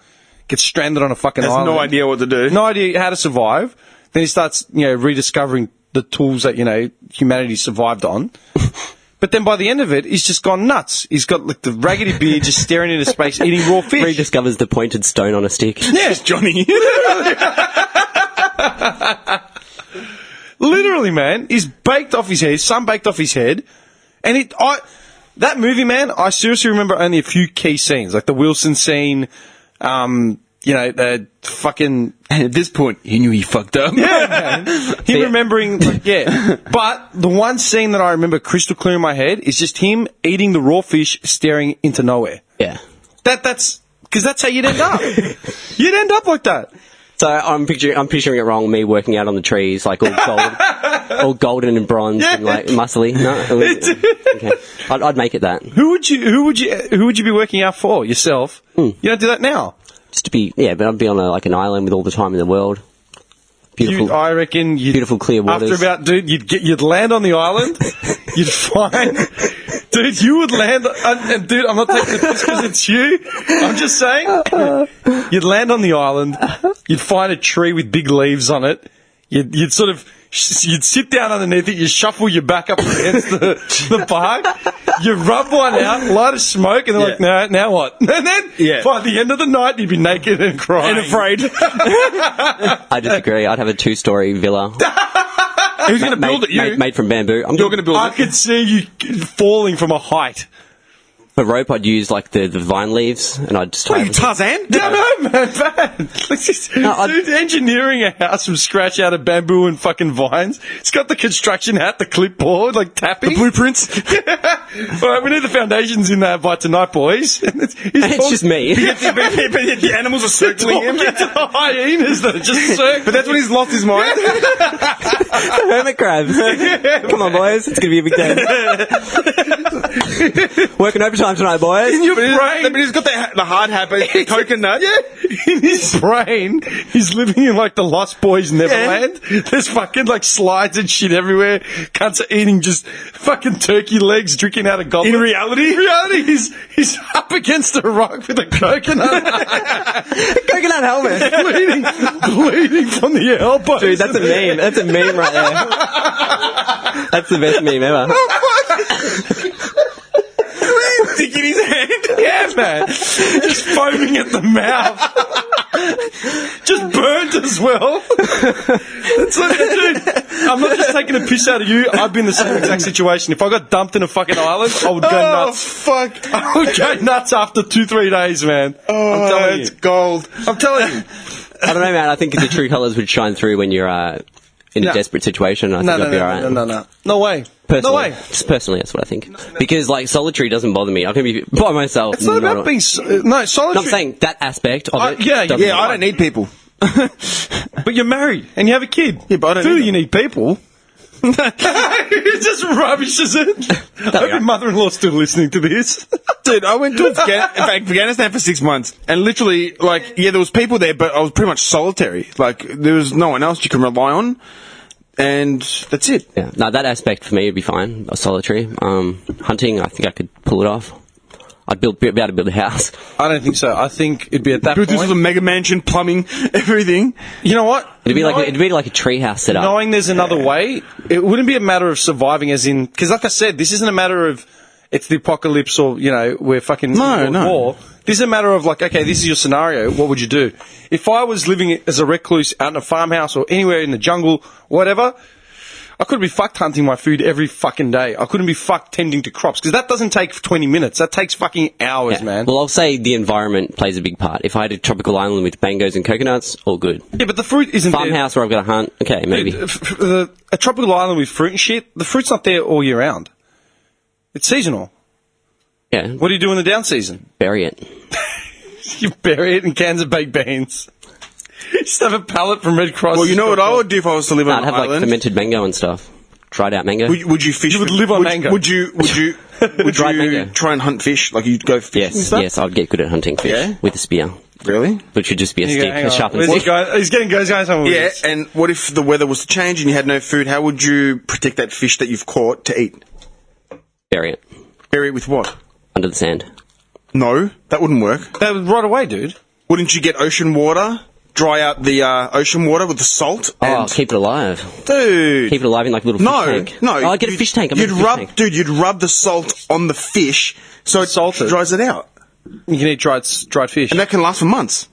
gets stranded on a fucking Has island. no idea what to do. No idea how to survive. Then he starts, rediscovering the tools that, humanity survived on. But then by the end of it, he's just gone nuts. He's got like the raggedy beard just staring into space, eating raw fish. Rediscovers the pointed stone on a stick. Yes, Johnny. Literally, man. He's baked off his head, sun-baked off his head. And that movie, man, I seriously remember only a few key scenes. Like the Wilson scene, the fucking... And at this point, he knew he fucked up. Yeah, man. Him remembering, But the one scene that I remember crystal clear in my head is just him eating the raw fish, staring into nowhere. Yeah. That's because that's how you'd end up. You'd end up like that. So I'm picturing it wrong. Me working out on the trees, like all golden and bronze and like muscly. No, okay. I'd make it that. Who would you be working out for? Yourself? You don't do that now. Just to be, but I'd be on an island with all the time in the world. Beautiful. I reckon beautiful clear waters. After about, dude, you'd land on the island. You'd find, dude, you would land, and dude, I'm not taking the piss because it's you. I'm just saying, you'd land on the island. You'd find a tree with big leaves on it. You'd sort of, you'd sit down underneath it. You shuffle your back up against the bark. You rub one out, light a smoke, and they're like, now what? And then by the end of the night, you'd be naked and crying. And afraid. I disagree. I'd have a 2-story villa. Who's going to build it? Made from bamboo. You're going to build I it? could see you falling from a height. For rope, I'd use like the vine leaves, and I'd just tie What are you, everything. Tarzan? No, man, bad. Dude, engineering a house from scratch out of bamboo and fucking vines. It's got the construction hat, the clipboard, like tapping. The blueprints? All right, we need the foundations in there by tonight, boys. It's just me. But the animals are circling him. Talking to the hyenas that are just circling. But that's when he's lost his mind. Hermit crabs. Come on, boys. It's going to be a big day. Working overtime tonight, boys. In your brain. But he's got the hard habit, coconut. Yeah, in his brain, he's living in like the Lost Boys Neverland. There's fucking like slides and shit everywhere. Cunts are eating just fucking turkey legs, drinking out of goblets. In reality, he's up against a rock with a coconut. Coconut helmet. bleeding from the elbow. Dude, that's a meme. That's a meme right there. That's the best meme ever. stick in his hand. Yeah, man. Just foaming at the mouth. Just burnt as well. It's like, dude, I'm not just taking a piss out of you. I've been in the same exact situation. If I got dumped in a fucking island, I would go nuts. Oh, fuck. I would go nuts after 2-3 days, man. I'm telling it's you. gold. I'm telling you. I don't know, man. I think the true colours would shine through when you're in a desperate situation. I think I'd be alright. No. No way. Personally, No way. Just personally, that's what I think. Because, like, solitary doesn't bother me. I can be by myself. It's not about being... No, solitary... No, I'm saying that aspect of it. yeah, doesn't Yeah, I bother don't need people. But you're married and you have a kid. Yeah, but I don't Clearly need you need people. It just rubbishes it. I hope your mother-in-law's still listening to this. Dude, I went to Afghanistan for 6 months, and literally, like, yeah, there was people there, but I was pretty much solitary. Like, there was no one else you can rely on. and that's it. Yeah. No, that aspect for me would be fine. Solitary. Hunting, I think I could pull it off. I'd be able to build a house. I don't think so. I think it'd be at that Built this point. with a mega mansion, plumbing, everything. You know what? It'd be like a tree house set up. Knowing there's another way, it wouldn't be a matter of surviving, as in, because like I said, this isn't a matter of it's the apocalypse or we're fucking in war. This is a matter of like, okay, this is your scenario. What would you do if I was living as a recluse out in a farmhouse or anywhere in the jungle, whatever? I couldn't be fucked hunting my food every fucking day. I couldn't be fucked tending to crops because that doesn't take 20 minutes. That takes fucking hours, man. Well, I'll say the environment plays a big part. If I had a tropical island with bangos and coconuts, all good. Yeah, but the fruit isn't there. Farmhouse where I've got to hunt, okay, maybe. A tropical island with fruit and shit, the fruit's not there all year round. It's seasonal. Yeah, What do you do in the down season? bury it. You bury it in cans of baked beans. Just have a pallet from Red Cross. Well, you know what I would do if I was to live No, on I'd an have like island? fermented mango and stuff. Dried out mango. Would you fish? You would live on mango. Would you Dried mango. try and hunt fish? Like you'd go fishing and Yes, stuff? yes, I'd get good at hunting fish Yeah? with a spear. Really? Which should just be a Here you stick, go, hang a on. sharpened Where's he stick. going? He's getting goes somewhere with Yeah, this. and what if the weather was to change and you had no food? How would you protect that fish that you've caught to eat? Bury it Bury it with what? under the sand. No, that wouldn't work. That was right away, dude. Wouldn't you get ocean water? Dry out the ocean water with the salt? Oh, And, keep it alive. dude. Keep it alive in like a little fish tank. No, Oh, I'd get a fish tank. I'd make a fish tank. Dude, you'd rub the salt on the fish so it Salted. dries it out. You can eat dried fish. And that can last for months.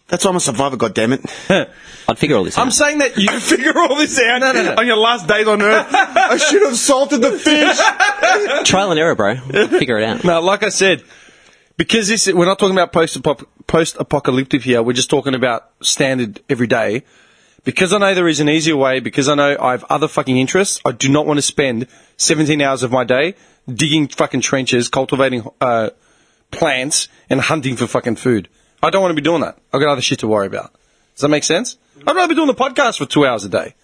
That's why I'm a survivor, goddammit. I'd figure all this out. I'm saying that you Figure all this out no. on your last days on Earth. I should have salted the fish. Trial and error, bro. Figure it out. No, like I said, because we're not talking about post-apocalyptic here. We're just talking about standard everyday. Because I know there is an easier way, because I know I have other fucking interests, I do not want to spend 17 hours of my day digging fucking trenches, cultivating plants, and hunting for fucking food. I don't want to be doing that. I've got other shit to worry about. Does that make sense? I'd rather be doing the podcast for 2 hours a day.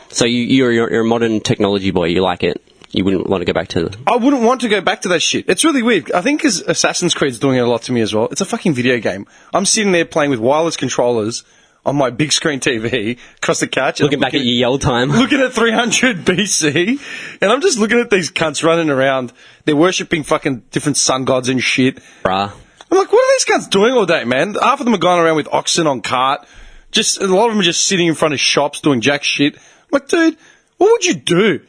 So you're a modern technology boy. You like it. You wouldn't want to go back to I wouldn't want to go back to that shit. It's really weird. I think because Assassin's Creed's doing it a lot to me as well. It's a fucking video game. I'm sitting there playing with wireless controllers on my big screen TV across the couch. looking back at your old time. Looking at 300 BC, and I'm just looking at these cunts running around. They're worshipping fucking different sun gods and shit. Bruh. I'm like, what are these cunts doing all day, man? Half of them are going around with oxen on cart. A lot of them are just sitting in front of shops doing jack shit. I'm like, dude, what would you do?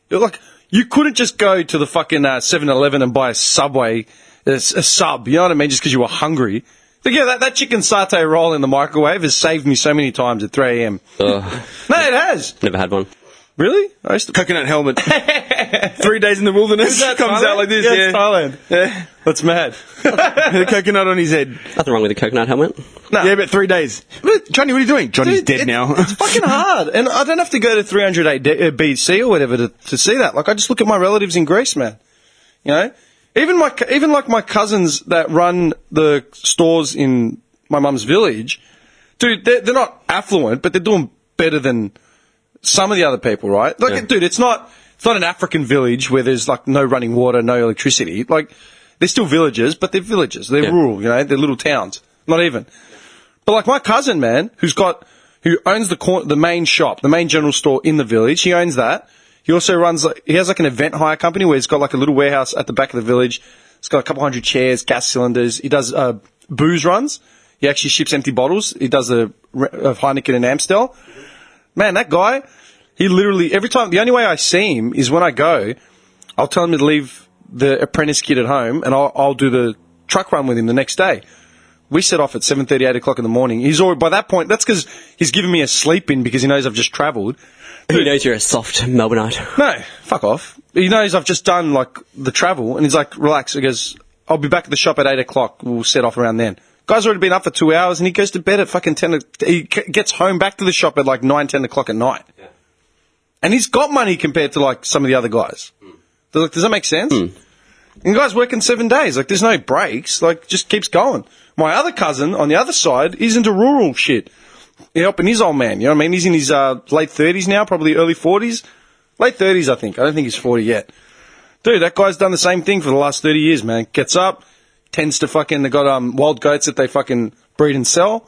You're like, you couldn't just go to the fucking 7-Eleven and buy a Subway, a sub, you know what I mean, just because you were hungry. But yeah, that chicken satay roll in the microwave has saved me so many times at 3 a.m. No, it has. Never had one. Really? I used to... Coconut helmet. 3 days in the wilderness. Comes Thailand? out like this, Yeah, it's Thailand. Yeah. That's mad. The coconut on his head. Nothing wrong with a coconut helmet. No. Yeah, but 3 days. Johnny, what are you doing? Johnny's Dude, dead now. It's fucking hard. And I don't have to go to 300 BC or whatever to see that. Like, I just look at my relatives in Greece, man. You know? Even like my cousins that run the stores in my mum's village, dude, they're not affluent, but they're doing better than some of the other people, right? Like, Yeah. dude, it's not an African village where there's like no running water, no electricity. Like, they're still villages, but they're villages. They're rural, you know, they're little towns. Not even. But like my cousin, man, who owns the main shop, the main general store in the village, he owns that. He also he has like an event hire company where he's got like a little warehouse at the back of the village. It's got a couple hundred chairs, gas cylinders. He does booze runs. He actually ships empty bottles. He does of Heineken and Amstel. Man, that guy, he literally, every time, the only way I see him is when I go, I'll tell him to leave the apprentice kid at home and I'll do the truck run with him the next day. We set off at 7:30, 8 o'clock in the morning. He's already, by that point, that's because he's given me a sleep in because he knows I've just travelled. He knows you're a soft Melbourneite. No, fuck off. He knows I've just done like the travel and he's like, relax. He goes, I'll be back at the shop at 8 o'clock. We'll set off around then. Guy's already been up for 2 hours and he goes to bed at fucking 10. He gets home back to the shop at like 9, 10 o'clock at night. Yeah. And he's got money compared to like some of the other guys. Does that make sense? And the guy's working 7 days. Like, there's no breaks. Like, just keeps going. My other cousin on the other side, he's into rural shit. He's helping his old man. You know what I mean? He's in his late 30s now, probably early 40s. Late 30s, I think. I don't think he's 40 yet. Dude, that guy's done the same thing for the last 30 years, man. Gets up, tends to fucking, they got wild goats that they fucking breed and sell,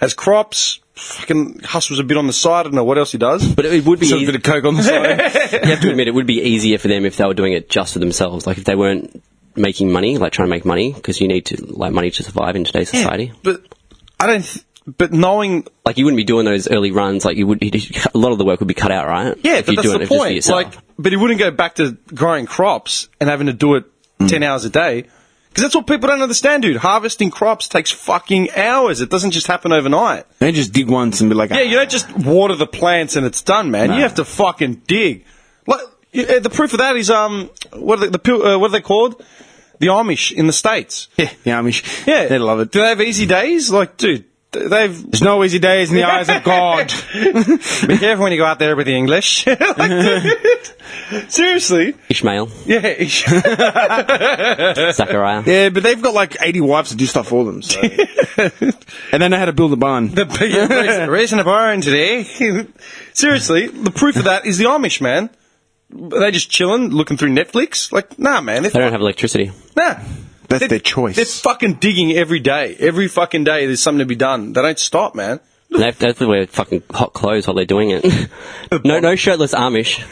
has crops, fucking hustles a bit on the side. I don't know what else he does. But it would be Still a bit of coke on the side. you have to admit, it would be easier for them if they were doing it just for themselves. Like if they weren't making money, like trying to make money, because you need to like money to survive in today's society. But I don't. But knowing, Like you wouldn't be doing those early runs. Like you would, a lot of the work would be cut out, right? yeah, if but you're that's doing the it just for point. yourself. Like, but he wouldn't go back to growing crops and having to do it 10 hours a day. Because that's what people don't understand, dude. Harvesting crops takes fucking hours. It doesn't just happen overnight. They just dig once and be like, Yeah, you don't just water the plants and it's done, man. You have to fucking dig. Like, the proof of that is what are they called? The Amish in the States. yeah, the Amish. Yeah, They love it. Do they have easy days? Like, dude, There's no easy days in the eyes of God. be careful when you go out there with the English. Like, dude, seriously. Ishmael, Yeah. Zachariah. Yeah, but they've got like 80 wives to do stuff for them. So. And they know how to build a barn. Raising a barn today. Seriously, the proof of that is the Amish, man. Are they just chilling, looking through Netflix? Like, nah, man. They don't have electricity. Nah. That's their choice. They're fucking digging every day. Every fucking day there's something to be done. They don't stop, man. They have to wear fucking hot clothes while they're doing it. no shirtless Amish.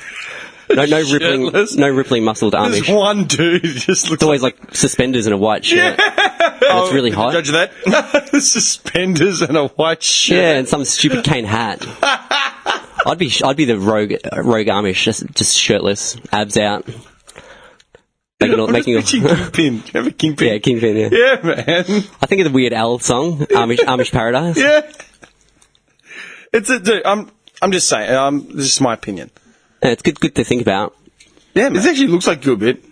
Shirtless? No rippling muscled There's Amish. one dude who just looks It's always like suspenders and a white shirt. And it's really hot. Judge that. Suspenders and a white shirt. Yeah, and some stupid cane hat. I'd be the rogue Amish, just shirtless, abs out. Making Kingpin. Do you have a Kingpin? Yeah, Kingpin, yeah. Yeah, man. I think of the Weird Al song, Amish Paradise. Yeah. Dude, I'm just saying, this is my opinion. Yeah, it's good to think about. Yeah, man. This actually looks like you a bit.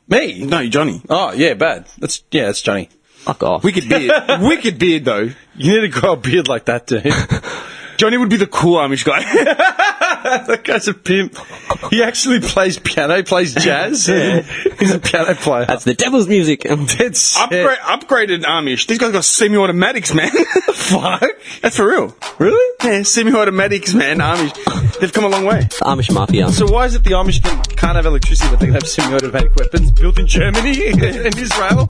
Me? No, Johnny. Oh, yeah, bad. That's Johnny. Fuck off. Wicked beard. Wicked beard, though. You need to grow a beard like that, dude. Johnny would be the cool Amish guy. That guy's a pimp. He actually plays piano, plays jazz. He's a piano player. That's the devil's music. It's sick. Upgraded Amish. These guys got semi-automatics, man. Fuck. That's for real. Really? Yeah, semi-automatics, man. Amish. They've come a long way. Amish Mafia. So why is it the Amish can't have electricity but they can have semi-automatic weapons built in Germany and Israel?